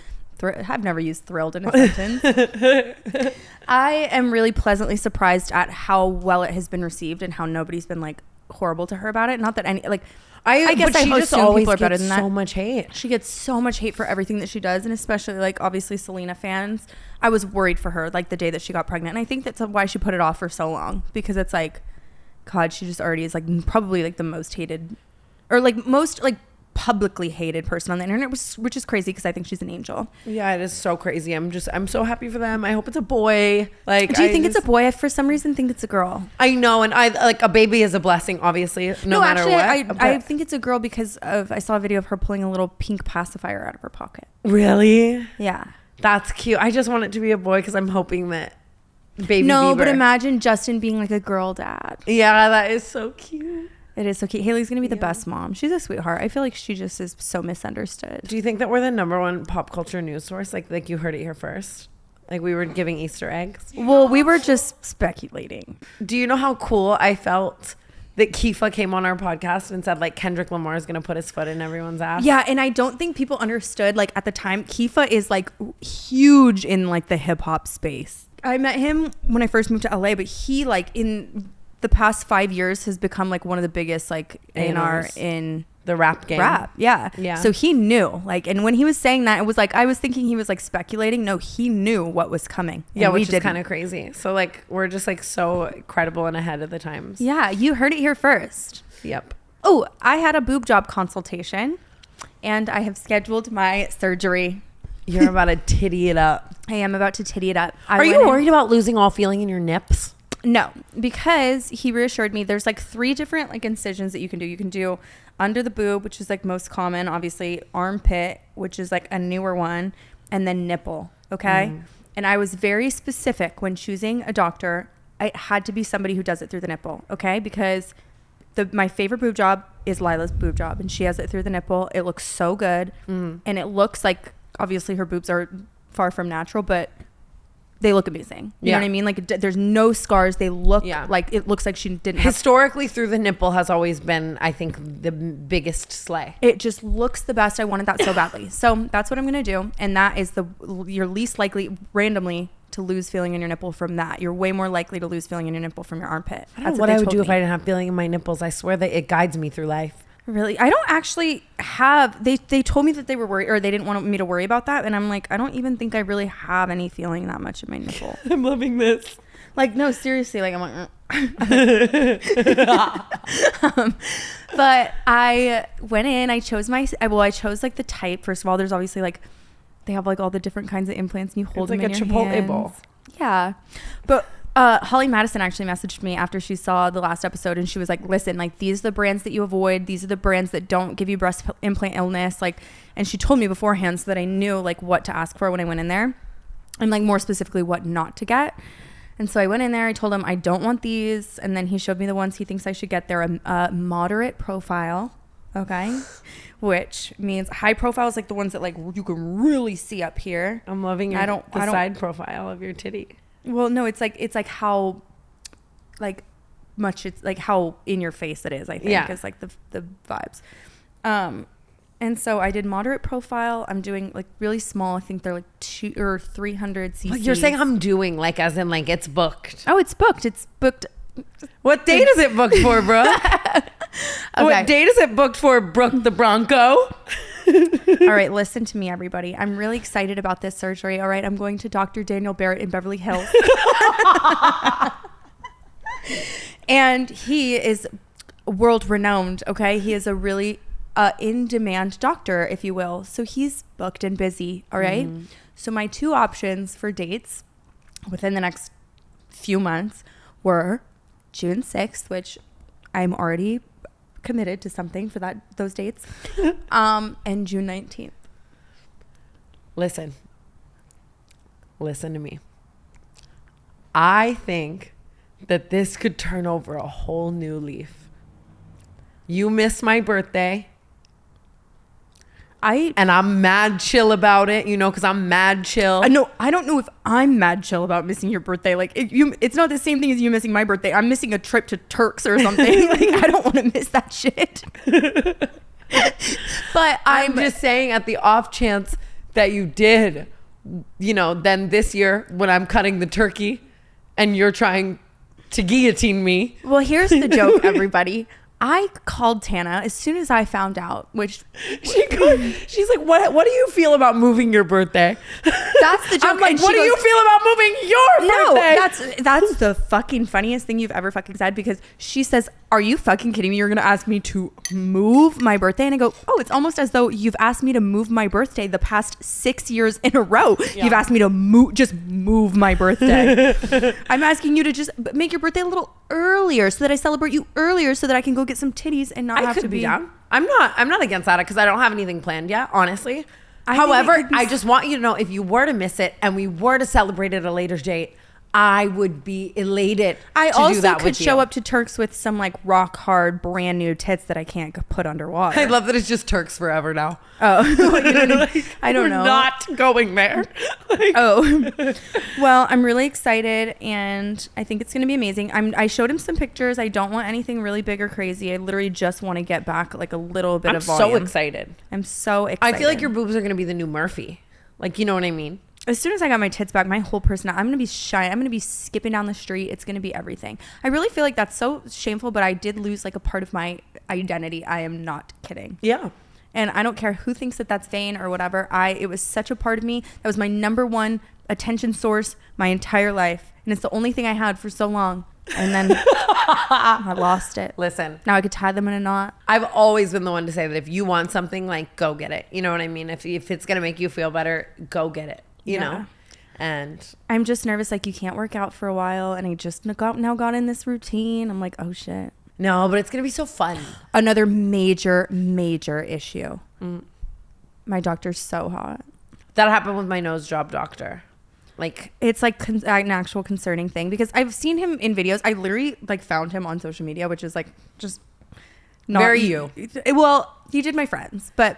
I've never used thrilled in a sentence. I am really pleasantly surprised at how well it has been received and how nobody's been like horrible to her about it. Not that any... like I guess
but she just
assume
always
people are better
gets
than that.
so much hate.
She gets so much hate for everything that she does, and especially like obviously Selena fans. I was worried for her like the day that she got pregnant, and I think that's why she put it off for so long, because it's like, God, she just already is like probably like the most hated, or like most like publicly hated person on the internet, which is crazy because I think she's an angel.
Yeah, it is so crazy. I'm so happy for them. I hope it's a boy. Like,
do you think it's a boy? I for some reason think it's a girl.
I know, and I like a baby is a blessing, obviously. No matter
actually,
what.
I think it's a girl because I saw a video of her pulling a little pink pacifier out of her pocket.
Really?
Yeah.
That's cute. I just want it to be a boy because I'm hoping that baby
No,
Bieber.
but imagine Justin being like a girl dad.
Yeah, that is so cute.
It is so cute. Haley's gonna be the best mom. She's a sweetheart. I feel like she just is so misunderstood.
Do you think that we're the number one pop culture news source? Like you heard it here first. Like we were giving Easter eggs.
Well, we were just speculating.
Do you know how cool I felt that Kifa came on our podcast and said like Kendrick Lamar is gonna put his foot in everyone's ass?
Yeah, and I don't think people understood, like at the time, Kifa is like huge in like the hip hop space. I met him when I first moved to LA, but he like in the past 5 years has become like one of the biggest like A&R in
the rap game.
Yeah. So he knew, like, and when he was saying that, it was like I was thinking he was like speculating. No, he knew what was coming.
Yeah, which is kind of crazy. So like we're just like so credible and ahead of the times.
Yeah, you heard it here first.
Yep.
Oh, I had a boob job consultation, and I have scheduled my surgery.
You're about to titty it up.
I am about to titty it up.
Are you worried about losing all feeling in your nips?
No, because he reassured me there's like 3 different like incisions that you can do. You can do under the boob, which is like most common, obviously, armpit, which is like a newer one, and then nipple. Okay. And I was very specific when choosing a doctor. It had to be somebody who does it through the nipple. Okay. Because my favorite boob job is Lila's boob job, and she has it through the nipple. It looks so good. And it looks like, obviously her boobs are far from natural, but they look amazing. You know what I mean? Like there's no scars. They look like it looks like she didn't.
Historically, through the nipple has always been, I think, the biggest slay.
It just looks the best. I wanted that so badly. So that's what I'm going to do. And that is you're least likely randomly to lose feeling in your nipple from that. You're way more likely to lose feeling in your nipple from your armpit.
I don't know what I would do if I didn't have feeling in my nipples. I swear that it guides me through life.
Really? I don't actually have, they told me that they were worried, or they didn't want me to worry about that. And I'm like, I don't even think I really have any feeling that much in my nipple.
I'm loving this.
Like, no, seriously. Like, I'm like, but I went in, I chose I chose like the type. First of all, there's obviously like, they have like all the different kinds of implants and you hold them in your hands. It's like a Chipotle bowl. Yeah. But Holly Madison actually messaged me after she saw the last episode, and she was like, listen, like these are the brands that you avoid. These are the brands that don't give you breast implant illness. Like, and she told me beforehand so that I knew like what to ask for when I went in there, and like more specifically what not to get. And so I went in there, I told him I don't want these. And then he showed me the ones he thinks I should get. They're a moderate profile. Okay. Which means high profile is like the ones that like you can really see up here.
I'm loving the side profile of your titty.
Well, no, it's like how like much it's like how in your face it is, I think, is like the vibes. And so I did moderate profile. I'm doing like really small. I think they're like 200 or 300 cc.
Like you're saying I'm doing like as in like it's booked.
Oh, it's booked. It's booked.
What date is it booked for, Brooke? Okay. What date is it booked for, Brooke the Bronco?
All right, listen to me, everybody. I'm really excited about this surgery. All right, I'm going to Dr. Daniel Barrett in Beverly Hills. And he is world renowned. Okay, he is a really in-demand doctor, if you will. So he's booked and busy. All right. So my 2 options for dates within the next few months were June 6th, which I'm already committed to something for those dates, and June 19th.
Listen to me. I think that this could turn over a whole new leaf. You missed my birthday. And I'm mad chill about it, because I'm mad chill.
I don't know if I'm mad chill about missing your birthday. Like it's not the same thing as you missing my birthday. I'm missing a trip to Turks or something. Like I don't want to miss that shit. But
I'm just saying, at the off chance that you did, then this year when I'm cutting the turkey and you're trying to guillotine me.
Well, here's the joke, everybody. I called Tana as soon as I found out, which
she's like, what do you feel about moving your birthday?
That's the joke.
I'm like, what do you feel about moving your birthday?
No, that's the fucking funniest thing you've ever fucking said, because she says, are you fucking kidding me? You're going to ask me to move my birthday? And I go, oh, it's almost as though you've asked me to move my birthday the past 6 years in a row. Yeah. You've asked me to move my birthday. I'm asking you to just make your birthday a little earlier so that I celebrate you earlier so that I can go get some titties and not have to be
down. I'm not against that because I don't have anything planned yet, honestly. However, I just want you to know, if you were to miss it and we were to celebrate at a later date, I would be elated.
I also could show up to Turks with some like rock hard brand new tits that I can't put underwater.
I love that it's just Turks forever now.
Oh, I don't know.
Not going there.
Well, I'm really excited and I think it's going to be amazing. I showed him some pictures. I don't want anything really big or crazy. I literally just want to get back like a little bit of volume.
I'm so excited.
I'm so excited.
I feel like your boobs are going to be the new Murphy. Like, you know what I mean?
As soon as I got my tits back, my whole personality, I'm going to be shy. I'm going to be skipping down the street. It's going to be everything. I really feel like that's so shameful, but I did lose like a part of my identity. I am not kidding.
Yeah.
And I don't care who thinks that that's vain or whatever. It was such a part of me. That was my number one attention source my entire life. And it's the only thing I had for so long. And then I lost it.
Listen.
Now I could tie them in a knot.
I've always been the one to say that if you want something, like, go get it. You know what I mean? If it's going to make you feel better, go get it. You know? And
I'm just nervous. Like, you can't work out for a while. And I just now got in this routine. I'm like, oh, shit.
No, but it's going to be so fun.
Another major issue. My doctor's so hot.
That happened with my nose job doctor. Like,
it's like an actual concerning thing because I've seen him in videos. I literally like found him on social media, which is like just not
very you.
Well, he did my friends, but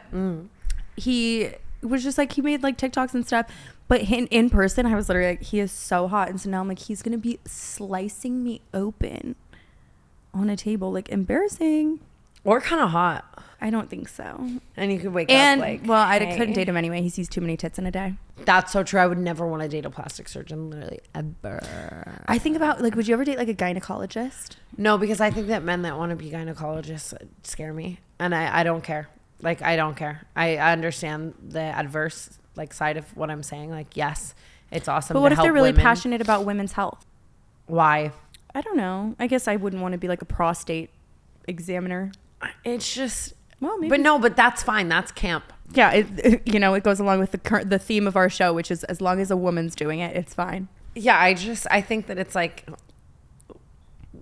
he was just like, he made like TikToks and stuff. But in person, I was literally like, he is so hot. And so now I'm like, he's going to be slicing me open on a table. Like, embarrassing.
Or kind of hot.
I don't think so.
And you could wake up like,
well, I couldn't date him anyway. He sees too many tits in a day.
That's so true. I would never want to date a plastic surgeon, literally, ever.
I think about, like, would you ever date, like, a gynecologist?
No, because I think that men that want to be gynecologists scare me. And I don't care. Like, I don't care. I understand the adverse, like, side of what I'm saying. Like, yes, it's awesome.
But what
to
if they're
help
really
women.
passionate about women's health?
Why?
I don't know. I guess I wouldn't want to be like a prostate examiner.
It's just,
well, maybe.
But that's fine. That's camp.
Yeah, it goes along with the theme of our show, which is as long as a woman's doing it, it's fine.
Yeah, I think that it's like,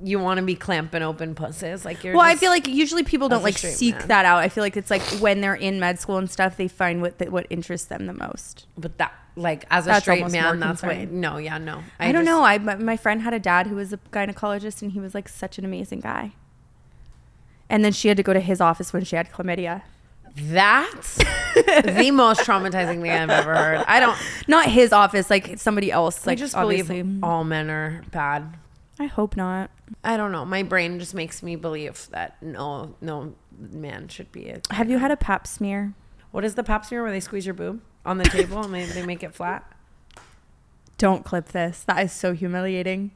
you want to be clamping open pussies. Like, you're. Well,
I feel like usually people don't like seek that out. I feel like it's like when they're in med school and stuff, they find what interests them the most.
But that, like, as a straight man, that's what. No.
I don't know. My friend had a dad who was a gynecologist, and he was like such an amazing guy. And then she had to go to his office when she had chlamydia.
That's the most traumatizing thing I've ever heard.
Not his office, like somebody else. Like,
I just
obviously.
believe all men are bad.
I hope not.
I don't know. My brain just makes me believe that no man should be it.
Have you had a pap smear?
What is the pap smear where they squeeze your boob on the table and they make it flat?
Don't clip this. That is so humiliating.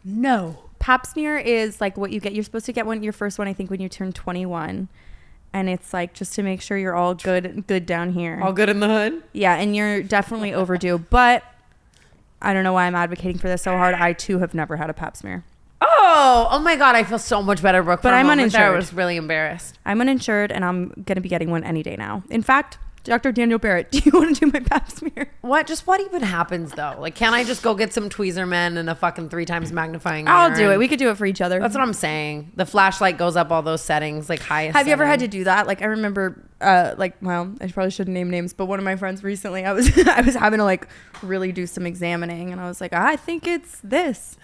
No. Pap smear is like what you get. You're supposed to get your first one, I think, when you turn 21. And it's like just to make sure you're all good down here.
All good in the hood?
Yeah, and you're definitely overdue. But I don't know why I'm advocating for this so hard. I, too, have never had a pap smear.
Oh my God. I feel so much better, Brooke.
But I'm uninsured.
I was really embarrassed.
I'm uninsured, and I'm going to be getting one any day now. In fact, Dr. Daniel Barrett, do you want to do my pap smear?
What even happens, though? Like, can't I just go get some tweezer men and a fucking 3 times magnifying mirror?
I'll do it. We could do it for each other.
That's what I'm saying. The flashlight goes up all those settings, like highest.
Have you ever had to do that? Like, I remember, I probably shouldn't name names, but one of my friends recently, I was having to like really do some examining, and I was like, I think it's this.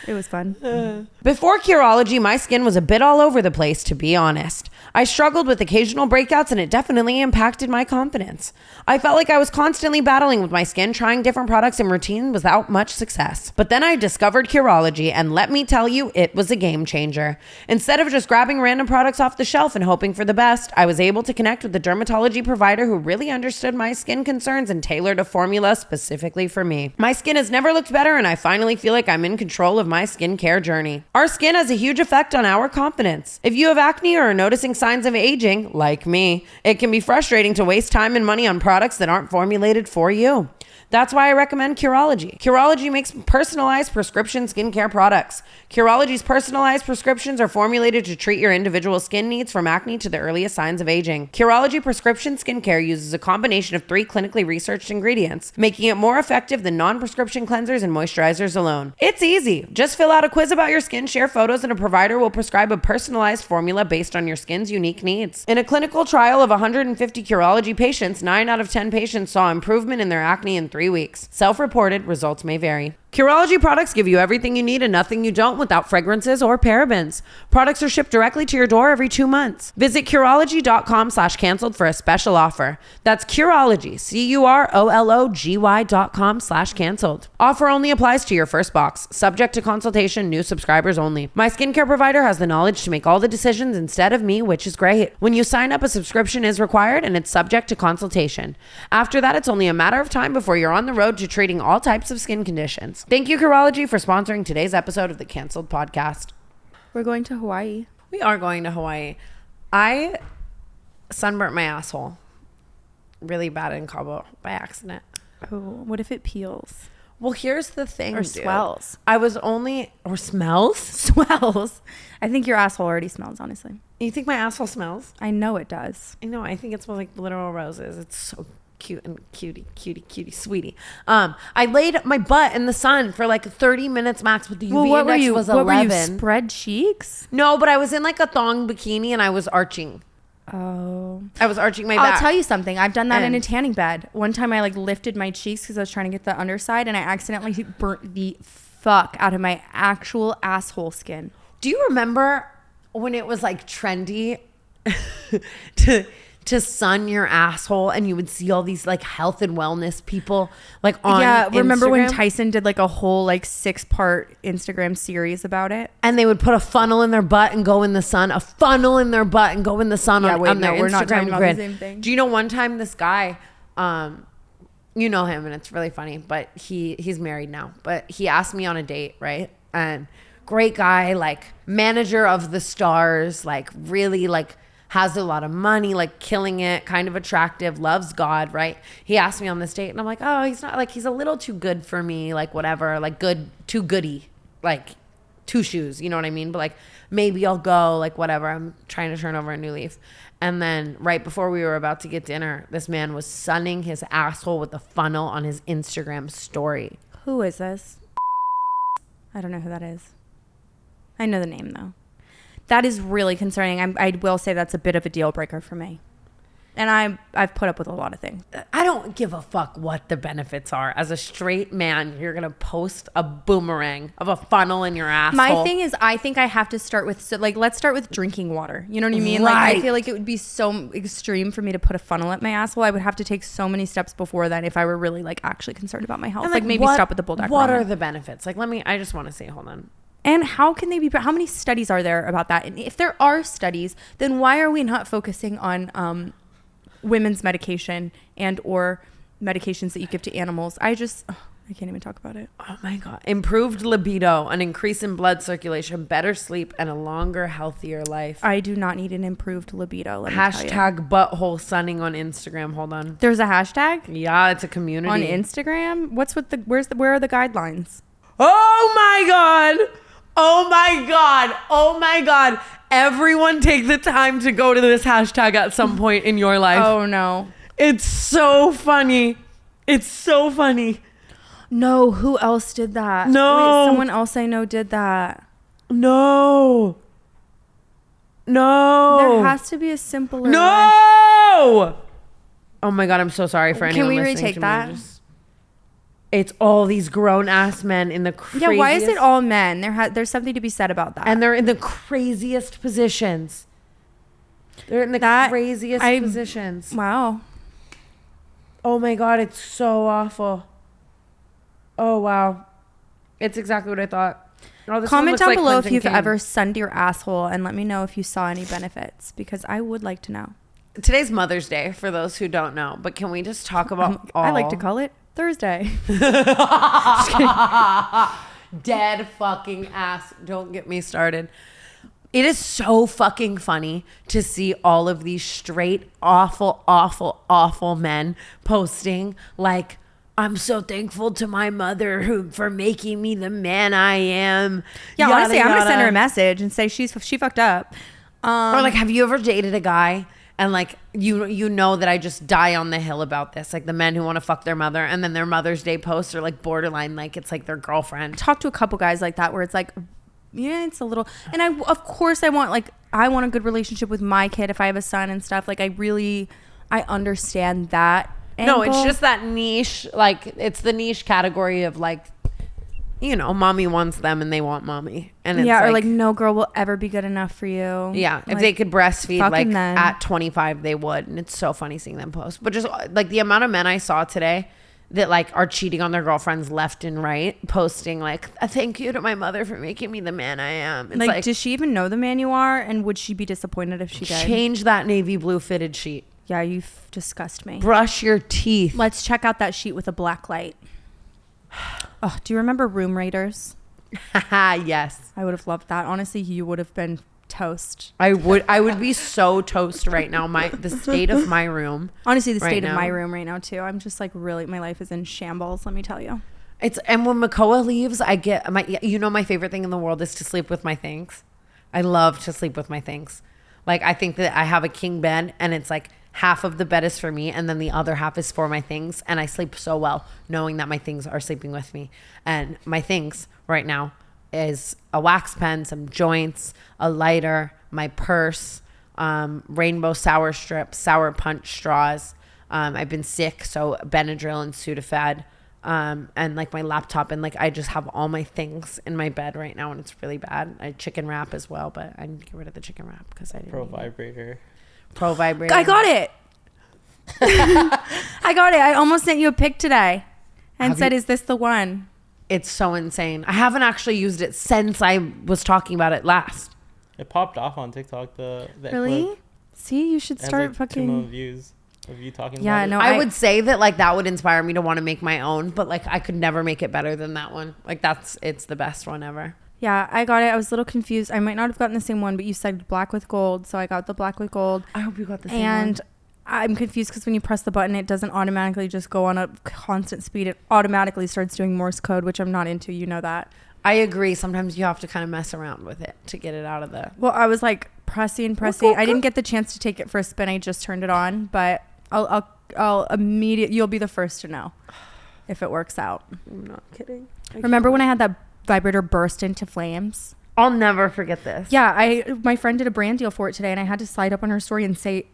It was fun.
Before Curology, my skin was a bit all over the place, to be honest. I struggled with occasional breakouts, and it definitely impacted my confidence. I felt like I was constantly battling with my skin, trying different products and routines without much success. But then I discovered Curology, and let me tell you, it was a game changer. Instead of just grabbing random products off the shelf and hoping for the best, I was able to connect with a dermatology provider who really understood my skin concerns and tailored a formula specifically for me. My skin has never looked better, and I finally feel like I'm in control of my skincare journey. Our skin has a huge effect on our confidence. If you have acne or are noticing signs of aging, like me, it can be frustrating to waste time and money on products that aren't formulated for you. That's why I recommend Curology. Curology makes personalized prescription skincare products. Curology's personalized prescriptions are formulated to treat your individual skin needs from acne to the earliest signs of aging. Curology prescription skincare uses a combination of 3 clinically researched ingredients, making it more effective than non-prescription cleansers and moisturizers alone. It's easy. Just fill out a quiz about your skin, share photos, and a provider will prescribe a personalized formula based on your skin's unique needs. In a clinical trial of 150 Curology patients, 9 out of 10 patients saw improvement in their acne in 3 weeks. Self-reported, results may vary. Curology products give you everything you need and nothing you don't without fragrances or parabens. Products are shipped directly to your door every 2 months. Visit Curology.com/canceled for a special offer. That's Curology, Curology.com/canceled. Offer only applies to your first box. Subject to consultation, new subscribers only. My skincare provider has the knowledge to make all the decisions instead of me, which is great. When you sign up, a subscription is required and it's subject to consultation. After that, it's only a matter of time before you're on the road to treating all types of skin conditions. Thank you, Curology, for sponsoring today's episode of the Canceled Podcast.
We're going to Hawaii.
We are going to Hawaii. I sunburnt my asshole really bad in Cabo by accident.
Oh, what if it peels?
Well, here's the thing,
Or
dude.
swells.
Or smells?
Swells. I think your asshole already smells, honestly.
You think my asshole smells?
I know it does.
I know. I think it smells like literal roses. It's so cute and cutie, sweetie. I laid my butt in the sun for like 30 minutes max, but the UV index was 11.
What were you, spread cheeks?
No, but I was in like a thong bikini and I was arching.
Oh.
I was arching my back.
I'll tell you something. I've done that in a
And-
tanning bed. One time I like lifted my cheeks because I was trying to get the underside and I accidentally burnt the fuck out of my actual asshole skin.
Do you remember when it was like trendy to sun your asshole and you would see all these like health and wellness people like on
remember when
Instagram?
Tyson did like a whole like 6-part Instagram series about it?
And they would put a funnel in their butt and go in the sun, a funnel in their butt and go in the sun on their
we're
Instagram
not talking about
grid.
the same thing.
Do you know one time this guy, you know him and it's really funny, but he's married now, but he asked me on a date, right? And great guy, like manager of the stars, like really like has a lot of money, like killing it, kind of attractive, loves God, right? He asked me on this date and I'm like, oh, he's not like, he's a little too good for me, like whatever, like good, too goody, like 2 shoes, you know what I mean? But like, maybe I'll go, like whatever. I'm trying to turn over a new leaf. And then right before we were about to get dinner, this man was sunning his asshole with a funnel on his Instagram story.
Who is this? I don't know who that is. I know the name though. That is really concerning. I will say that's a bit of a deal breaker for me. And I've put up with a lot of things.
I don't give a fuck what the benefits are. As a straight man, you're going to post a boomerang of a funnel in your asshole.
My thing is, I think I have to start with, let's start with drinking water. You know what I mean?
Right.
Like, I feel like it would be so extreme for me to put a funnel at my asshole. I would have to take so many steps before that if I were really like actually concerned about my health.
And,
Like maybe stop with the bulldog.
What
ramen.
are the benefits? Like, I just want to say, hold on.
And how can they be, how many studies are there about that? And if there are studies, then why are we not focusing on women's medication and or medications that you give to animals? I can't even talk about it.
Oh my God. Improved libido, an increase in blood circulation, better sleep, and a longer, healthier life.
I do not need an improved libido. Let me tell you.
Hashtag butthole sunning on Instagram. Hold on.
There's a hashtag
Yeah, it's a community.
on Instagram. Where are the guidelines?
Oh my God. Oh my God. Oh my God. Everyone take the time to go to this hashtag at some point in your life.
Oh no.
It's so funny. It's so funny.
No, who else did that?
No.
Wait, someone else I know did that.
No.
There has to be a simpler way.
No. Oh my God. I'm so sorry for anyone
Can we
listening
retake
to
that?
me. It's all these grown ass men in the craziest.
Yeah, why is it all men? There's something to be said about that.
And they're in the craziest positions. They're in the craziest positions.
Wow.
Oh my God, it's so awful. Oh wow. It's exactly what I thought. Oh, this one
Comment
looks
down
like
below
Clinton
if you've
King.
ever sunned your asshole and let me know if you saw any benefits because I would like to know.
Today's Mother's Day for those who don't know, but can we just talk about
I like to call it Thursday.
Dead fucking ass. Don't get me started. It is so fucking funny to see all of these straight, awful, awful, awful men posting like, I'm so thankful to my mother for making me the man I am.
Yeah,
Yada,
honestly, I'm gonna send her a
yada.
message and say she fucked up.
Or like, have you ever dated a guy and like you know that I just die on the hill about this, like the men who want to fuck their mother and then their Mother's Day posts are like borderline like it's like their girlfriend.
Talk to a couple guys like that where it's like, yeah, it's a little, and of course I want a good relationship with my kid if I have a son and stuff. Like I understand that
No,
angle.
it's just that niche, like it's the niche category of like, you know, mommy wants them and they want mommy. And it's
yeah, or like no girl will ever be good enough for you.
yeah, if
Like,
they could breastfeed
fucking
like
then.
at 25 they would. And it's so funny seeing them post. But just like the amount of men I saw today that like are cheating on their girlfriends left and right, posting like a thank you to my mother for making me the man I am. It's
like, does she even know the man you are, and would she be disappointed if she did?
change that navy blue fitted sheet.
Yeah, you disgust me.
Brush your teeth.
Let's check out that sheet with a black light. Oh, do you remember Room Raiders?
Yes.
I would have loved that. Honestly, you would have been toast.
I would be so toast right now. The state of my room.
Honestly, the
right
state of
now.
my room right now too. I'm just like really, my life is in shambles. Let me tell you.
And when Makoa leaves, I get my favorite thing in the world is to sleep with my things. I love to sleep with my things. Like I think that I have a king bed and it's like half of the bed is for me and then the other half is for my things, and I sleep so well knowing that my things are sleeping with me. And my things right now is a wax pen, some joints, a lighter, my purse, rainbow sour strips, sour punch straws. I've been sick, so Benadryl and Sudafed, and like my laptop, and like I just have all my things in my bed right now, and it's really bad. I chicken wrap as well, but I need to get rid of the chicken wrap because I didn't.
Pro vibrator.
Pro vibrator.
I got it. I got it. I almost sent you a pic today and
Have
said,
you-
is this the one?
It's so insane. I haven't actually used it since I was talking about it last.
It popped off on TikTok. That
Really?
clip.
See, you should
It has,
start
like, 2 million
fucking.
views of you talking
Yeah,
about it.
no.
I would say that like that would inspire me to want to make my own, but like I could never make it better than that one. Like it's the best one ever.
Yeah, I got it. I was a little confused. I might not have gotten the same one, but you said black with gold, so I got the black with gold.
I hope you got the same
And
one.
I'm confused because when you press the button, it doesn't automatically just go on a constant speed. It automatically starts doing Morse code, which I'm not into. You know that.
I agree. Sometimes you have to kind of mess around with it to get it out of the.
Well, I was like pressing. I didn't get the chance to take it for a spin. I just turned it on, but I'll immediately. You'll be the first to know if it works out.
I'm not kidding.
Remember when I had that vibrator burst into flames?
I'll never forget this.
Yeah, my friend did a brand deal for it today, and I had to slide up on her story and say,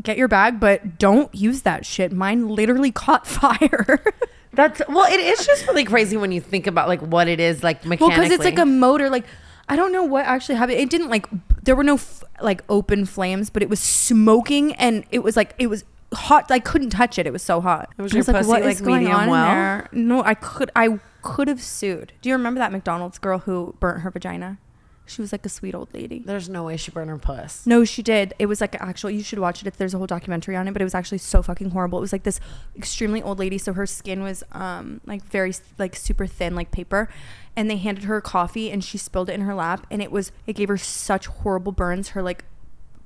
get your bag, but don't use that shit. Mine literally caught fire.
It is just really crazy when you think about like what it is like mechanically.
Well, because it's like a motor. Like, I don't know what actually happened. It didn't like, there were no like open flames, but it was smoking, and it was hot. I couldn't touch it. It was so hot.
Was
I
your
was like,
pussy,
what
like,
is going
medium
on in
well?
there? No, I could have sued. Do you remember that McDonald's girl who burnt her vagina? She was like a sweet old lady.
There's no way she burned her puss.
No, she did. It was like actual. You should watch it. There's a whole documentary on it, but it was actually so fucking horrible. It was like this extremely old lady. So her skin was like very like super thin, like paper. And they handed her coffee, and she spilled it in her lap, and it gave her such horrible burns. Her like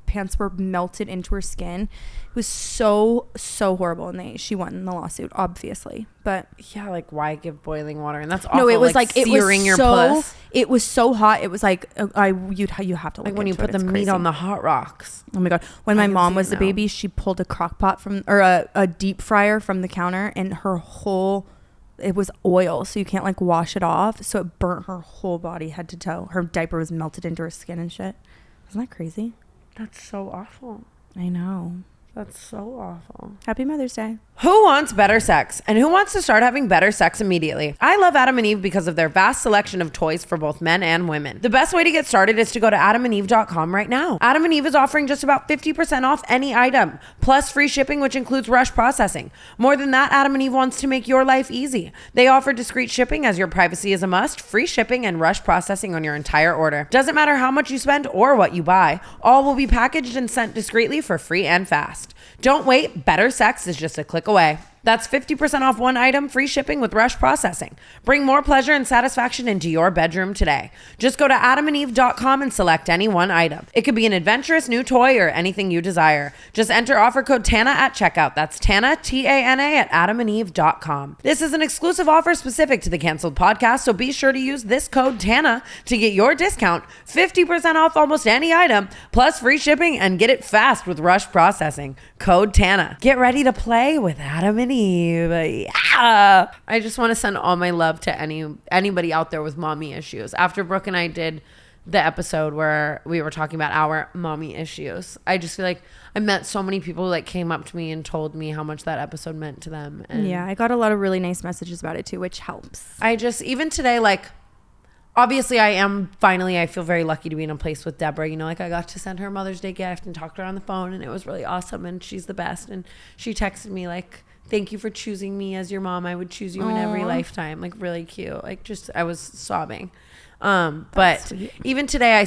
pants were melted into her skin. It was so horrible, and she won in the lawsuit, obviously. But
Yeah, like why give boiling water? And that's awful.
no, it was like it
searing
was
your
so
puss.
it was so hot. It was like you have to look
Like when you
into
put
it.
the
It's
meat
crazy.
on the hot rocks.
Oh my god! When
I
my
can
mom
see
was
it
a
now.
baby, she pulled a crock pot or a deep fryer from the counter, and it was oil, so you can't like wash it off. So it burnt her whole body, head to toe. Her diaper was melted into her skin and shit. Isn't that crazy?
That's so awful.
I know.
That's so awful.
Happy Mother's Day.
Who wants better sex? And who wants to start having better sex immediately? I love Adam and Eve because of their vast selection of toys for both men and women. The best way to get started is to go to adamandeve.com right now. Adam and Eve is offering just about 50% off any item, plus free shipping, which includes rush processing. More than that, Adam and Eve wants to make your life easy. They offer discreet shipping as your privacy is a must, free shipping, and rush processing on your entire order. Doesn't matter how much you spend or what you buy, all will be packaged and sent discreetly for free and fast. Don't wait, better sex is just a click away. That's 50% off one item, free shipping with rush processing. Bring more pleasure and satisfaction into your bedroom today. Just go to adamandeve.com and select any one item. It could be an adventurous new toy or anything you desire. Just enter offer code TANA at checkout. That's Tana, T-A-N-A at adamandeve.com. This is an exclusive offer specific to the Canceled Podcast, so be sure to use this code TANA to get your discount, 50% off almost any item, plus free shipping, and get it fast with rush processing. Code TANA. Get ready to play with Adam and Eve. Yeah. I just want to send all my love to anybody out there with mommy issues. After Brooke and I did the episode where we were talking about our mommy issues, I just feel like I met so many people who like came up to me and told me how much that episode meant to them. And
yeah, I got a lot of really nice messages about it too, which helps.
I just, even today, like, obviously I feel very lucky to be in a place with Deborah. You know, like I got to send her a Mother's Day gift and talk to her on the phone, and it was really awesome, and she's the best. And she texted me like, thank you for choosing me as your mom. I would choose you in every lifetime. Like, really cute. Like, just, I was sobbing. But sweet. Even today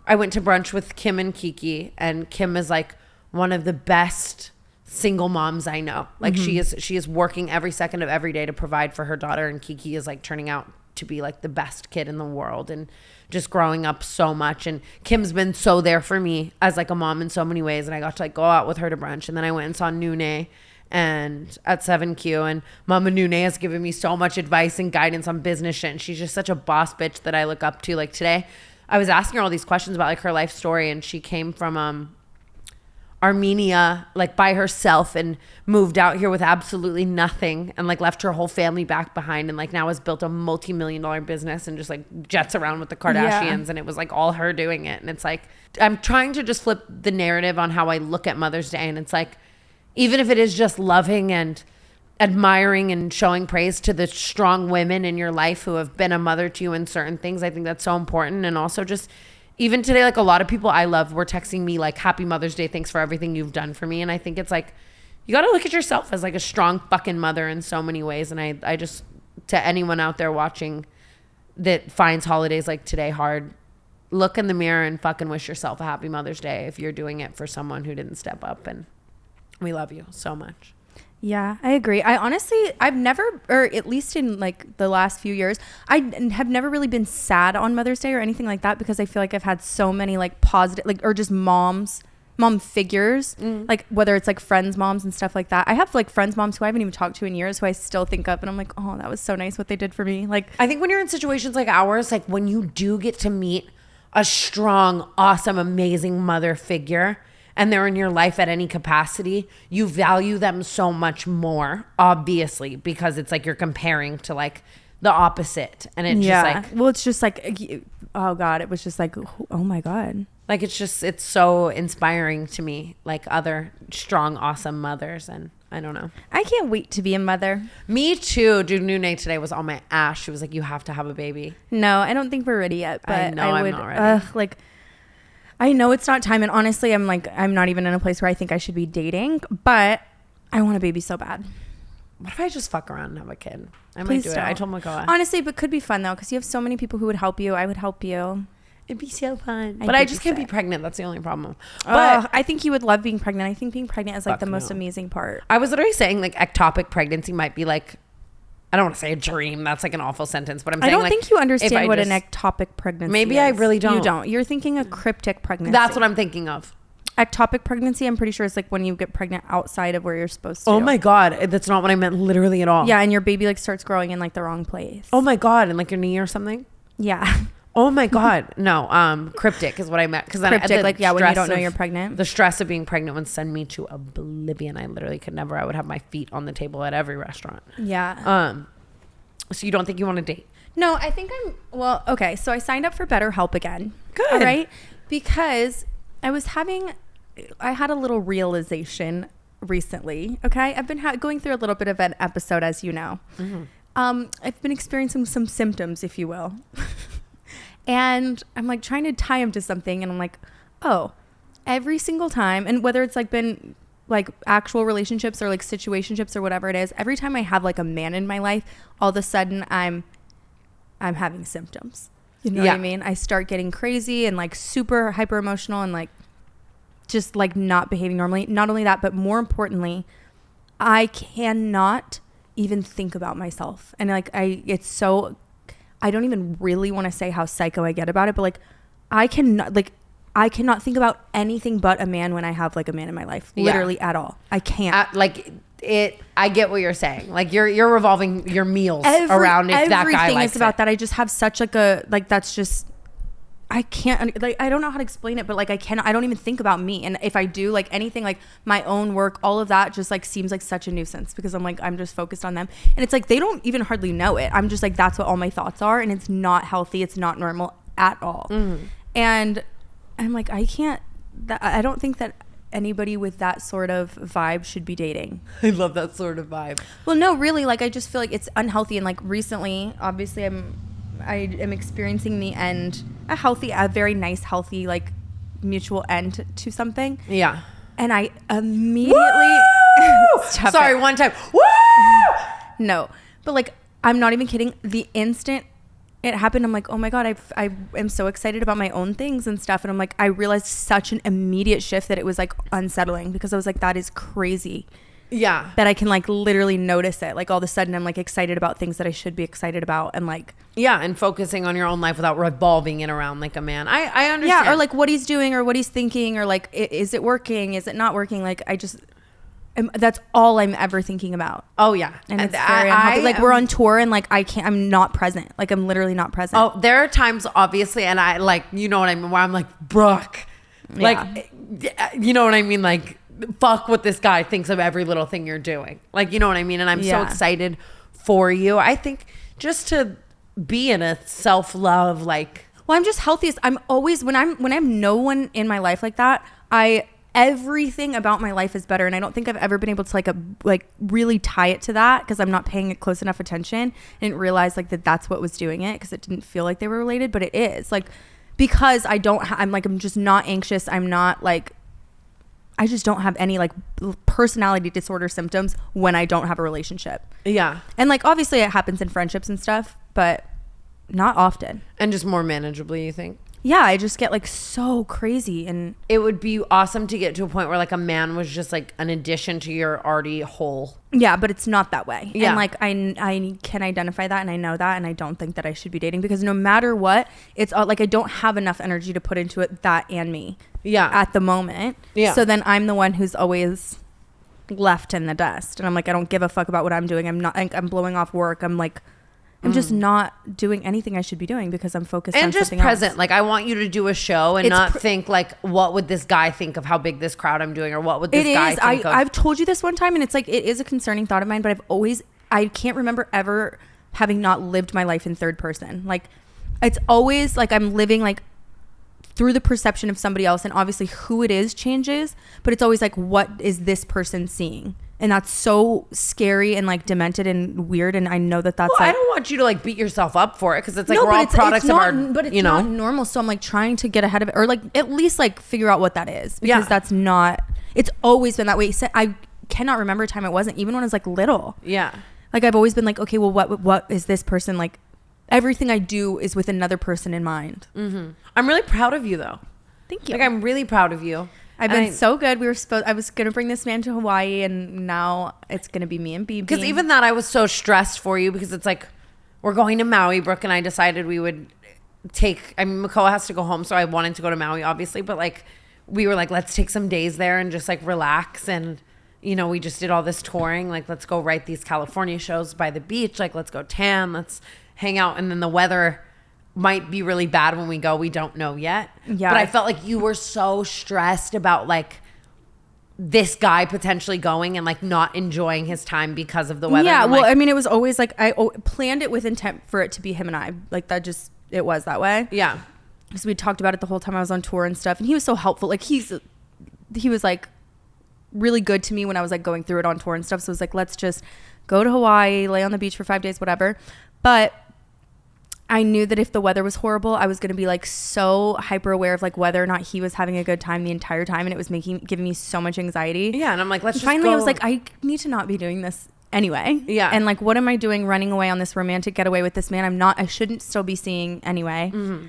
I went to brunch with Kim and Kiki, and Kim is like one of the best single moms I know. Like she is working every second of every day to provide for her daughter, and Kiki is like turning out to be like the best kid in the world and just growing up so much. And Kim's been so there for me as like a mom in so many ways, and I got to like go out with her to brunch, and then I went and saw Lume and at 7Q, and Mama Lume has given me so much advice and guidance on business shit, and she's just such a boss bitch that I look up to. Like today I was asking her all these questions about like her life story, and she came from Armenia like by herself and moved out here with absolutely nothing, and like left her whole family back behind, and like now has built a multi-million-dollar business and just like jets around with the Kardashians. And it was like all her doing it. And it's like I'm trying to just flip the narrative on how I look at Mother's Day, and it's like even if it is just loving and admiring and showing praise to the strong women in your life who have been a mother to you in certain things, I think that's so important. And also just even today, like a lot of people I love were texting me like, happy Mother's Day, thanks for everything you've done for me. And I think it's like, you got to look at yourself as like a strong fucking mother in so many ways. And I just, to anyone out there watching that finds holidays like today hard, look in the mirror and fucking wish yourself a happy Mother's Day if you're doing it for someone who didn't step up. And we love you so much.
Yeah, I agree. I've never, or at least in like the last few years, I have never really been sad on Mother's Day or anything like that, because I feel like I've had so many like positive, like, or just mom figures, like whether it's like friends' moms and stuff like that. I have like friends' moms who I haven't even talked to in years who I still think of, and I'm like, oh, that was so nice what they did for me. Like,
I think when you're in situations like ours, like when you do get to meet a strong, awesome, amazing mother figure, and they're in your life at any capacity, you value them so much more, obviously, because it's like you're comparing to like the opposite. And it's just like,
well, it's just like, oh God, it was just like, oh my God.
Like, it's so inspiring to me, like other strong, awesome mothers. And I don't know.
I can't wait to be a mother.
Me too. Dude, Lume today was on my ass. She was like, you have to have a baby.
No, I don't think we're ready yet. But
I know I'm not ready.
Like, I know it's not time, and honestly, I'm not even in a place where I think I should be dating, but I want a baby so bad.
What if I just fuck around and have a kid? I
Please
might do
don't.
it. I told Mongeau.
Honestly, but could be fun though, because you have so many people who would help you. I would help you.
It'd be so fun. But I just can't be pregnant. That's the only problem.
But I think you would love being pregnant. I think being pregnant is like the most amazing part.
I was literally saying like ectopic pregnancy might be like, I don't want to say a dream. That's like an awful sentence, but I'm saying, I don't
think you understand what an ectopic pregnancy
maybe
is.
I really don't.
You don't. You're thinking a cryptic pregnancy.
That's what I'm thinking of.
Ectopic pregnancy, I'm pretty sure it's like when you get pregnant outside of where you're supposed to.
Oh my God. That's not what I meant literally at all.
Yeah, and your baby like starts growing in like the wrong place.
Oh my God. And like your knee or something?
Yeah.
Oh my God. No, cryptic is what I meant.
Cryptic, like, yeah, when you don't know you're pregnant.
The stress of being pregnant would send me to oblivion. I literally could never. I would have my feet on the table at every restaurant.
Yeah.
So you don't think you want to date?
No, I think okay. So I signed up for BetterHelp again.
Good.
All right. Because I had a little realization recently. Okay. I've been going through a little bit of an episode, as you know. Mm-hmm. I've been experiencing some symptoms, if you will. And I'm like trying to tie them to something. And I'm like, oh, every single time. And whether it's like been like actual relationships or like situationships or whatever it is, every time I have like a man in my life, all of a sudden I'm having symptoms. You know what I mean? I start getting crazy and like super hyper emotional and like just like not behaving normally. Not only that, but more importantly, I cannot even think about myself. And like, I don't even really want to say how psycho I get about it, but like, I cannot think about anything but a man when I have like a man in my life, literally at all. I can't.
I get what you're saying. Like you're revolving your meals around if that guy likes
everything is about
it.
that. I just have such like that's just, I can't, like, I don't know how to explain it, but like, I don't even think about me. And if I do, like, anything, like my own work, all of that just like seems like such a nuisance because I'm just focused on them. And it's like, they don't even hardly know it. I'm just like, that's what all my thoughts are. And it's not healthy. It's not normal at all. And I'm like, I don't think that anybody with that sort of vibe should be dating.
I love that sort of vibe.
Well, no, really, like, I just feel like it's unhealthy. And like recently, obviously I am experiencing the end, a very nice, healthy, like mutual end to something.
Yeah.
And I immediately
Sorry, one time. Woo!
No, but like, I'm not even kidding. The instant it happened, I'm like, oh my God, I am so excited about my own things and stuff. And I'm like, I realized such an immediate shift that it was like unsettling because I was like, that is crazy.
Yeah.
That I can like literally notice it. Like all of a sudden I'm like excited about things that I should be excited about. And like,
yeah. And focusing on your own life without revolving it around like a man. I understand.
Yeah. Or like what he's doing or what he's thinking or like, is it working? Is it not working? Like that's all I'm ever thinking about.
Oh yeah.
And it's very unhealthy. Like we're on tour and like I'm not present. Like I'm literally not present.
Oh, there are times obviously. And I like, you know what I mean? Where I'm like, Brooke, like, you know what I mean? Like, fuck what this guy thinks of every little thing you're doing. Like, you know what I mean? And I'm so excited for you. I think just to be in a self-love, like,
well, I'm just healthiest. I'm always, when I have no one in my life like that, everything about my life is better. And I don't think I've ever been able to like really tie it to that because I'm not paying it close enough attention. I didn't realize like that's what was doing it because it didn't feel like they were related, but it is like, because I'm just not anxious. I'm not like, I just don't have any like personality disorder symptoms when I don't have a relationship. Yeah. And like, obviously it happens in friendships and stuff, but not often.
And just more manageably, you think?
Yeah. I just get like so crazy. And
it would be awesome to get to a point where like a man was just like an addition to your already whole.
Yeah. But it's not that way.
Yeah.
And like, I can identify that and I know that. And I don't think that I should be dating because no matter what, it's like, I don't have enough energy to put into it, that and me. Yeah. At the moment. Yeah. So then I'm the one who's always left in the dust. And I'm like, I don't give a fuck about what I'm doing. I'm blowing off work. I'm like, I'm just not doing anything I should be doing because I'm focused on something else. And just present.
Like, I want you to do a show and not think like, what would this guy think of how big this crowd I'm doing? Or what would this guy think of?
I've told you this one time and it's like, it is a concerning thought of mine, but I can't remember ever having not lived my life in third person. Like, it's always like I'm living like through the perception of somebody else, and obviously who it is changes, but it's always like, what is this person seeing? And that's so scary and like demented and weird. And I know that that's
I don't want you to like beat yourself up for it because it's like we're all products of our,
but it's not normal. So I'm like trying to get ahead of it, or like at least like figure out what that is, because that's not, it's always been that way. I cannot remember a time it wasn't, even when I was like little. Yeah. Like I've always been like, okay, well, what is this person like? Everything I do is with another person in mind.
Mm-hmm. I'm really proud of you though.
Thank you.
Like I'm really proud of you.
I've been so good. I was going to bring this man to Hawaii and now it's going to be me and BB.
Because even that I was so stressed for you because it's like, we're going to Maui. Brooke and I decided we would Makoa has to go home. So I wanted to go to Maui obviously. But like, we were like, let's take some days there and just like relax. And, you know, we just did all this touring. Like, let's go write these California shows by the beach. Like, let's go tan. Let's hang out. And then the weather might be really bad when we go. We don't know yet. Yeah. But I felt like you were so stressed about like this guy potentially going and like not enjoying his time because of the weather.
Yeah. Well,
like,
I mean, it was always like, I planned it with intent for it to be him and I. Like that just, it was that way. Yeah. Because we talked about it the whole time I was on tour and stuff. And he was so helpful. Like he was like really good to me when I was like going through it on tour and stuff. So it was like, let's just go to Hawaii, lay on the beach for 5 days, whatever. But I knew that if the weather was horrible, I was going to be like so hyper aware of like whether or not he was having a good time the entire time. And it was giving me so much anxiety.
Yeah. And I'm like,
finally I was like, I need to not be doing this anyway. Yeah. And like, what am I doing running away on this romantic getaway with this man I shouldn't still be seeing anyway. Mm-hmm.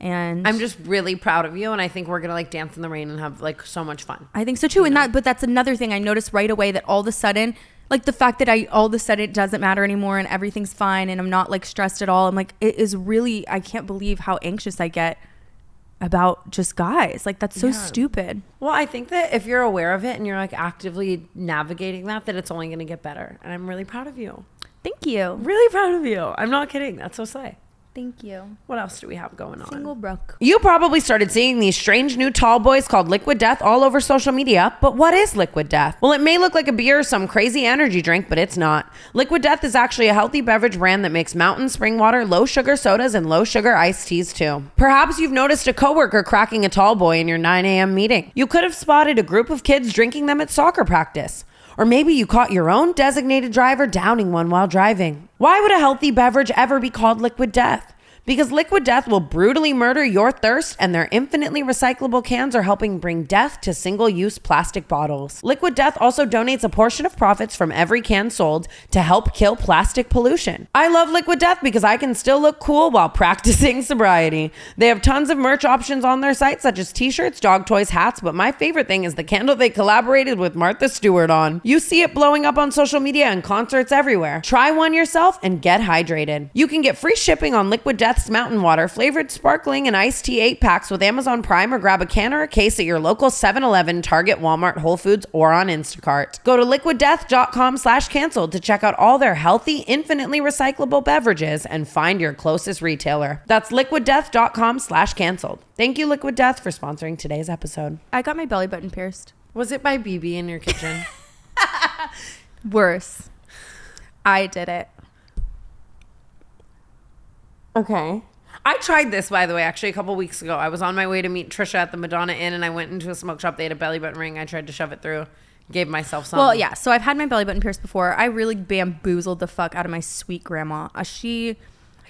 And
I'm just really proud of you, and I think we're gonna like dance in the rain and have like so much fun.
I think so too. But that's another thing I noticed right away, that all of a sudden, like the fact that all of a sudden it doesn't matter anymore and everything's fine and I'm not like stressed at all. I'm like, it is really, I can't believe how anxious I get about just guys. Like, that's so stupid.
Well, I think that if you're aware of it and you're like actively navigating that it's only gonna get better. And I'm really proud of you.
Thank you.
Really proud of you. I'm not kidding. That's so slay.
Thank you.
What else do we have going on?
Single Brooke.
You probably started seeing these strange new tall boys called Liquid Death all over social media, but what is Liquid Death? Well, it may look like a beer or some crazy energy drink, but it's not. Liquid Death is actually a healthy beverage brand that makes mountain spring water, low sugar sodas, and low sugar iced teas too. Perhaps you've noticed a coworker cracking a tall boy in your 9 a.m. meeting. You could have spotted a group of kids drinking them at soccer practice. Or maybe you caught your own designated driver downing one while driving. Why would a healthy beverage ever be called Liquid Death? Because Liquid Death will brutally murder your thirst, and their infinitely recyclable cans are helping bring death to single-use plastic bottles. Liquid Death also donates a portion of profits from every can sold to help kill plastic pollution. I love Liquid Death because I can still look cool while practicing sobriety. They have tons of merch options on their site, such as t-shirts, dog toys, hats, but my favorite thing is the candle they collaborated with Martha Stewart on. You see it blowing up on social media and concerts everywhere. Try one yourself and get hydrated. You can get free shipping on Liquid Death's Mountain Water, flavored sparkling and iced tea 8-packs with Amazon Prime, or grab a can or a case at your local 7-Eleven, Target, Walmart, Whole Foods, or on Instacart. Go to liquiddeath.com/canceled to check out all their healthy, infinitely recyclable beverages and find your closest retailer. That's liquiddeath.com/canceled. Thank you, Liquid Death, for sponsoring today's episode.
I got my belly button pierced.
Was it by BB in your kitchen?
Worse. I did it.
Okay. I tried this, by the way, actually a couple weeks ago. I was on my way to meet Trisha at the Madonna Inn, and I went into a smoke shop. They had a belly button ring. I tried to shove it through. Gave myself some.
Well, yeah. So I've had my belly button pierced before. I really bamboozled the fuck out of my sweet grandma. She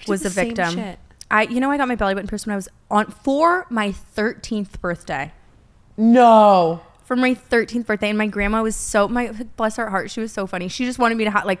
was a victim. I got my belly button pierced when I was for my 13th birthday.
No.
For my 13th birthday, and my grandma was bless her heart, she was so funny. She just wanted me to have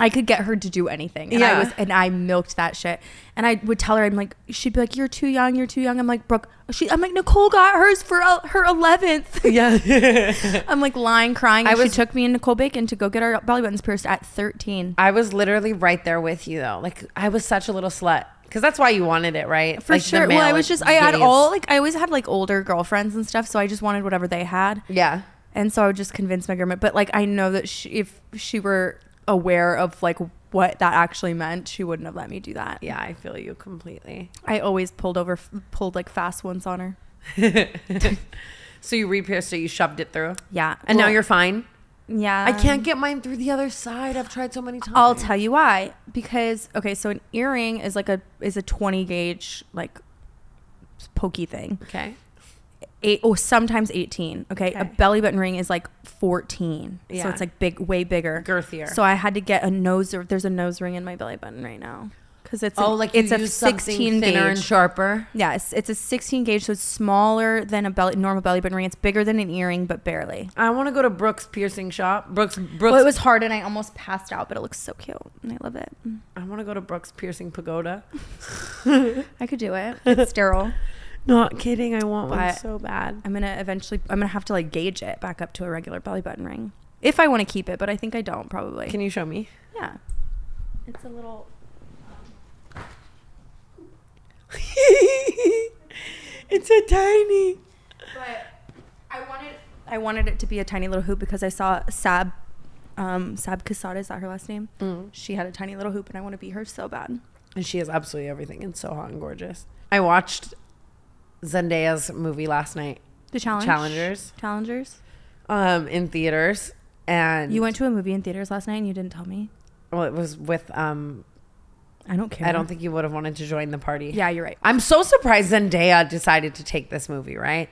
I could get her to do anything. And I milked that shit. And I would tell her, I'm like, she'd be like, you're too young. I'm like, Brooke, I'm like, Nicole got hers for her 11th.
Yeah.
I'm like lying, crying. And she took me and Nicole Bacon to go get our belly buttons pierced at 13.
I was literally right there with you though. Like, I was such a little slut. Cause that's why you wanted it, right?
For sure. Well, I was I always had like older girlfriends and stuff. So I just wanted whatever they had. Yeah. And so I would just convince my grandma. But like, I know that if she were aware of like what that actually meant, she wouldn't have let me do that.
Yeah, I feel you completely.
I always pulled like fast ones on her.
So you re-pierced it, you shoved it through?
Yeah.
And now you're fine?
Yeah.
I can't get mine through the other side. I've tried so many times.
I'll tell you why. Because, okay, so an earring is like a 20 gauge like pokey thing.
Okay.
Sometimes 18. Okay. A belly button ring is like 14. Yeah. So it's like way bigger.
Girthier.
So I had to get there's a nose ring in my belly button right now. Because it's
it's a 16 thinner and sharper.
Yeah, it's a 16 gauge, so it's smaller than a normal belly button ring. It's bigger than an earring, but barely.
I want to go to Brooke's piercing shop. Brooke's.
Well, it was hard, and I almost passed out, but it looks so cute, and I love it.
I want to go to Brooke's piercing pagoda.
I could do it. It's sterile.
Not kidding. I want one so bad.
I'm gonna have to like gauge it back up to a regular belly button ring if I want to keep it, but I think I don't probably.
Can you show me?
Yeah. It's a little.
It's a tiny.
But I wanted it to be a tiny little hoop because I saw Sab Quesada, is that her last name? Mm. She had a tiny little hoop, and I want to be her so bad.
And she has absolutely everything and so hot and gorgeous. I watched Zendaya's movie last night.
The Challengers.
In theaters. And
you went to a movie in theaters last night and you didn't tell me?
Well, it was with
I don't care.
I don't think you would have wanted to join the party.
Yeah, you're right.
I'm so surprised Zendaya decided to take this movie, right?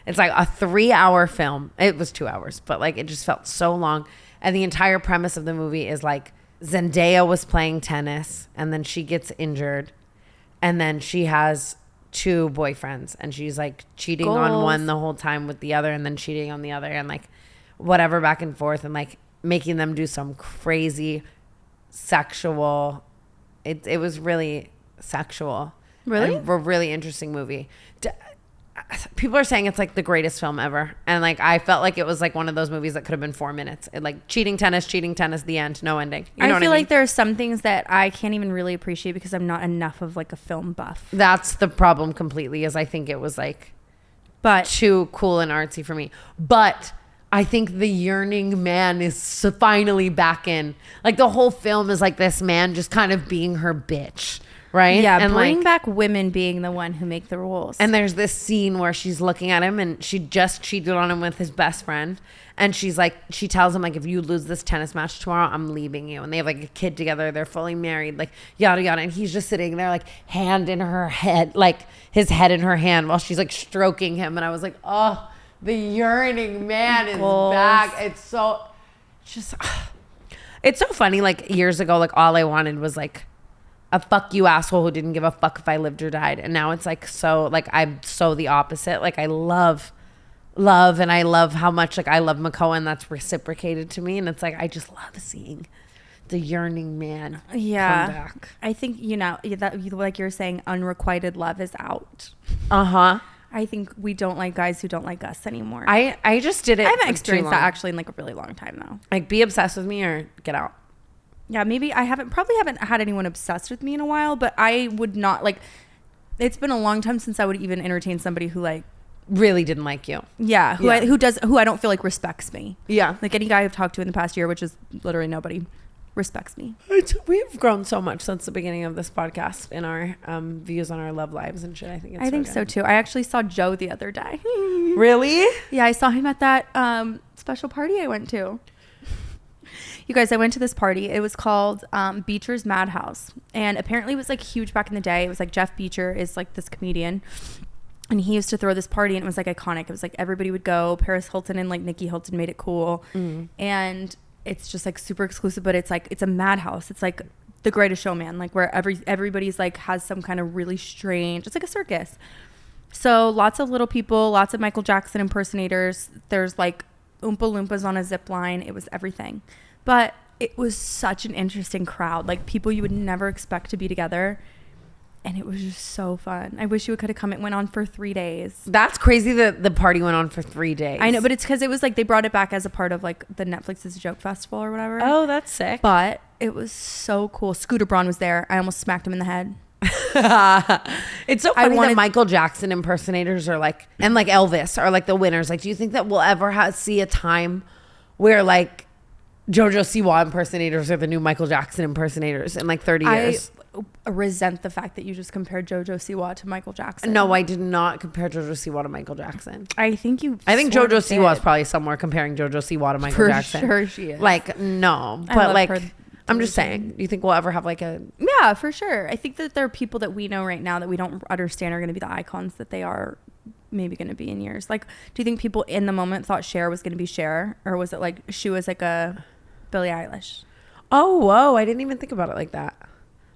It's like a 3-hour film. It was 2 hours, but like it just felt so long. And the entire premise of the movie is like Zendaya was playing tennis and then she gets injured and then she has 2 boyfriends and she's like cheating on one the whole time with the other and then cheating on the other and like whatever back and forth and like making them do some crazy sexual. It was really sexual.
Really?
A really interesting movie. People are saying it's like the greatest film ever. And like, I felt like it was like one of those movies that could have been 4 minutes. It, like cheating tennis, the end, no ending. You know
I feel
what I mean?
like there are some things that I can't even really appreciate because I'm not enough of like a film buff.
That's the problem completely, is I think it was like too cool and artsy for me. But I think the yearning man is finally back in. Like the whole film is like this man just kind of being her bitch. Right?
Yeah,
and
bring
like,
back women being the one who make the rules.
And there's this scene where she's looking at him and she just cheated on him with his best friend. And she's like, she tells him like, if you lose this tennis match tomorrow, I'm leaving you. And they have like a kid together. They're fully married, like yada, yada. And he's just sitting there like hand in her head, like his head in her hand while she's like stroking him. And I was like, oh, the yearning man is back. It's so funny. Like years ago, like all I wanted was like a fuck you asshole who didn't give a fuck if I lived or died. And now it's like, so like, I'm so the opposite. Like I love and I love how much like I love Mongeau, and that's reciprocated to me. And it's like, I just love seeing the yearning man come back.
I think, that like you're saying, unrequited love is out. I think we don't like guys who don't like us anymore.
I just did it.
I haven't experienced that actually in like a really long time though.
Like be obsessed with me or get out.
Yeah, maybe probably haven't had anyone obsessed with me in a while, but I would not like, it's been a long time since I would even entertain somebody who like
really didn't like you.
Yeah. Who I don't feel like respects me.
Yeah.
Like any guy I've talked to in the past year, which is literally nobody, respects me.
We've grown so much since the beginning of this podcast in our views on our love lives and shit. I think
so too. I actually saw Joe the other day.
Really?
Yeah, I saw him at that special party I went to. You guys, I went to this party. It was called Beecher's Madhouse. And apparently it was like huge back in the day. It was like Jeff Beecher is like this comedian. And he used to throw this party and it was like iconic. It was like everybody would go. Paris Hilton and like Nikki Hilton made it cool. And it's just like super exclusive, but it's like, it's a madhouse. It's like The Greatest Showman, like where everybody's like has some kind of really strange, it's like a circus. So lots of little people, lots of Michael Jackson impersonators. There's like Oompa Loompas on a zip line. It was everything. But it was such an interesting crowd, like people you would never expect to be together. And it was just so fun. I wish you could have come. It went on for 3 days.
That's crazy that the party went on for 3 days.
I know, but it's because it was like they brought it back as a part of like the Netflix's Joke Festival or whatever.
Oh, that's sick.
But it was so cool. Scooter Braun was there. I almost smacked him in the head.
It's so funny that Michael Jackson impersonators are like, and like Elvis are like the winners. Like, do you think that we'll ever see a time where like JoJo Siwa impersonators are the new Michael Jackson impersonators in like 30 years?
I resent the fact that you just compared JoJo Siwa to Michael Jackson.
No, I did not compare JoJo Siwa to Michael Jackson.
I think
JoJo Siwa is probably somewhere comparing JoJo Siwa to Michael Jackson.
For sure she is.
Like, no. But like, I'm just saying, do you think we'll ever have like a...
Yeah, for sure. I think that there are people that we know right now that we don't understand are going to be the icons that they are maybe going to be in years. Like, do you think people in the moment thought Cher was going to be Cher? Or was it like she was like a Billie Eilish?
Oh, whoa. I didn't even think about it like that.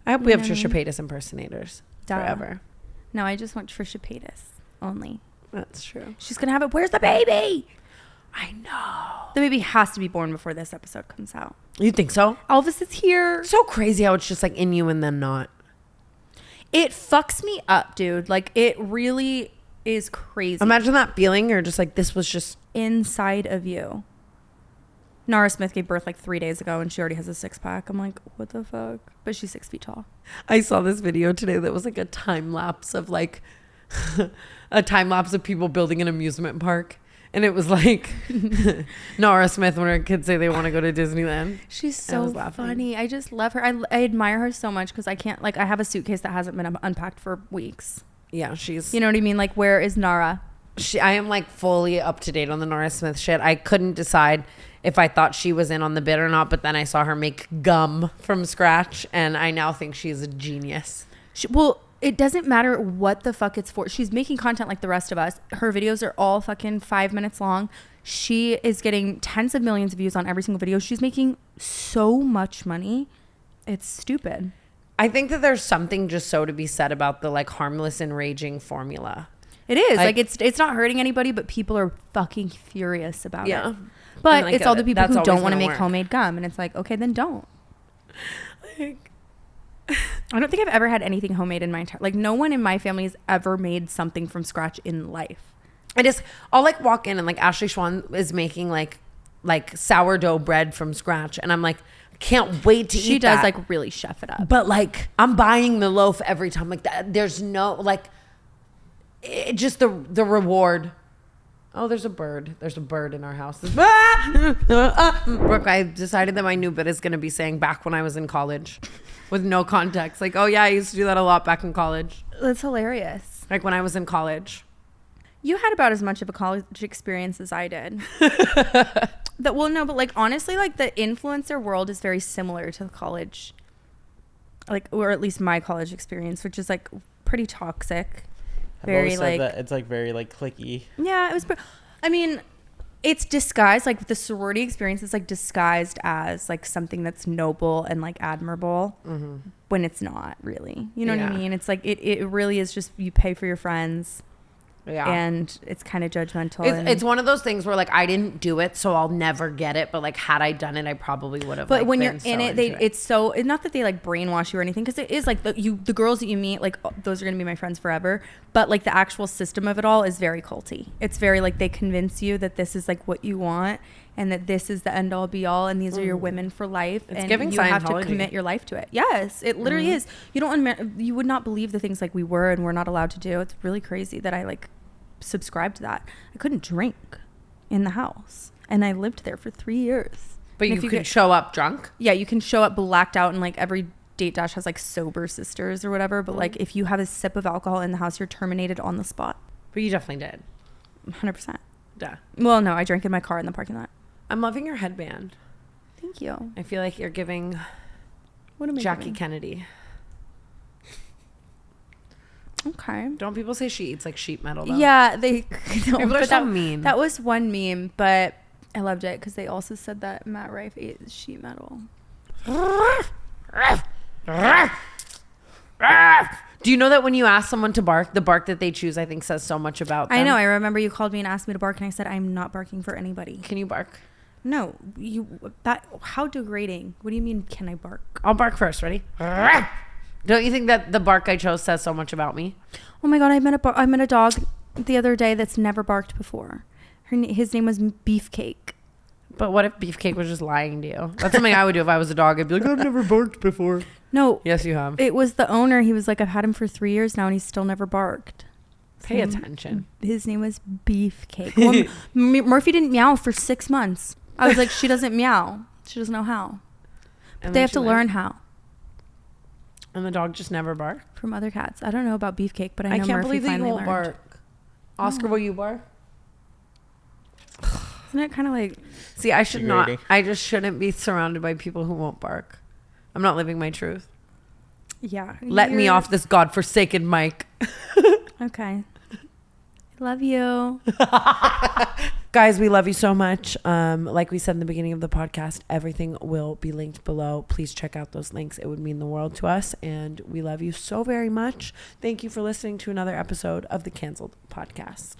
I hope we have Trisha Paytas impersonators forever.
No, I just want Trisha Paytas only.
That's true.
She's going to have it. Where's the baby?
I know.
The baby has to be born before this episode comes out.
You think so?
Elvis is here.
So crazy how it's just like in you and then not.
It fucks me up, dude. Like, it really is crazy.
Imagine that feeling, or just like this was just
inside of you. Nara Smith gave birth like 3 days ago and she already has a 6-pack. I'm like, what the fuck? But she's 6 feet tall.
I saw this video today that was like a time lapse of like a time lapse of people building an amusement park. And it was like Nara Smith when her kids say they want to go to Disneyland.
She's so funny. I just love her. I admire her so much because I can't, like, I have a suitcase that hasn't been unpacked for weeks.
Yeah, she's...
You know what I mean? Like, where is Nara?
I am like fully up to date on the Nara Smith shit. I couldn't decide if I thought she was in on the bid or not, but then I saw her make gum from scratch and I now think she's a genius.
Well, it doesn't matter what the fuck it's for. She's making content like the rest of us. Her videos are all fucking 5 minutes long. She is getting tens of millions of views on every single video. She's making so much money. It's stupid.
I think that there's something just so to be said about the like harmless enraging formula.
It is. Like it's not hurting anybody, but people are fucking furious about it. But
like,
it's all the people who don't want to make
work.
homemade gum. And it's like, okay, then don't.
Like,
I don't think I've ever had anything homemade in my entire, like no one in my family has ever made something from scratch in life.
I'll like walk in and like Ashley Schwan is making like sourdough bread from scratch. And I'm like, can't wait to eat that.
She does like really chef it up.
But like, I'm buying the loaf every time. Like there's no, like, just the reward. Oh, there's a bird. There's a bird in our house. Brooke, I decided that my new bit is going to be saying back when I was in college with no context. Like, oh yeah, I used to do that a lot back in college.
That's hilarious.
Like when I was in college.
You had about as much of a college experience as I did. But like honestly, like the influencer world is very similar to the college, like, or at least my college experience, which is like pretty toxic. Very like
that it's like very like cliquey.
Yeah, it was. I mean, it's disguised, like the sorority experience is like disguised as like something that's noble and like admirable, when it's not really. You know what I mean? It's like it really is just you pay for your friends. Yeah. And it's kind of judgmental.
It's one of those things where like I didn't do it, so I'll never get it. But like had I done it, I probably would have.
But like, when you're in it, it's so not that they like brainwash you or anything, because it is like the girls that you meet, like those are gonna be my friends forever. But like the actual system of it all is very culty. It's very like they convince you that this is like what you want and that this is the end all be all and these are your women for life.
It's
and
giving
you have to
Scientology.
commit your life to it. Yes, it literally is. You would not believe the things like we were and we're not allowed to do. It's really crazy that I like subscribed to that. I couldn't drink in the house and I lived there for 3 years.
But you could show up drunk?
Yeah, you can show up blacked out, and like every date dash has like sober sisters or whatever, but like if you have a sip of alcohol in the house, you're terminated on the spot.
But you definitely did.
100%.
Yeah.
Well, no, I drank in my car in the parking lot.
I'm loving your headband.
Thank you.
I feel like you're giving Jackie Kennedy.
Okay.
Don't people say she eats like sheet metal though?
Yeah, they
people are so mean.
That was one meme, but I loved it because they also said that Matt Rife ate sheet metal.
Do you know that when you ask someone to bark, the bark that they choose, I think, says so much about them?
I know. I remember you called me and asked me to bark, and I said I'm not barking for anybody.
Can you bark?
No, how degrading. What do you mean, can I bark?
I'll bark first. Ready? Don't you think that the bark I chose says so much about me?
Oh my God, I met a dog the other day that's never barked before. His name was Beefcake.
But what if Beefcake was just lying to you? That's something I would do if I was a dog. I'd be like, I've never barked before.
No.
Yes, you have.
It was the owner. He was like, I've had him for 3 years now and he's still never barked.
Pay attention.
His name was Beefcake. Well, Murphy didn't meow for 6 months. I was like, she doesn't meow. She doesn't know how. But they have to learn how.
And the dog just never barked?
From other cats. I don't know about Beefcake, but I know
can't
Murphy
believe that you
finally
won't
learned.
bark. Oscar, will you bark?
Isn't it kind of like...
See, I should not. I just shouldn't be surrounded by people who won't bark. I'm not living my truth.
Yeah.
Let me off this godforsaken mic.
Okay. Love you.
Guys, we love you so much. Like we said in the beginning of the podcast, everything will be linked below. Please check out those links. It would mean the world to us. And we love you so very much. Thank you for listening to another episode of the Canceled Podcast.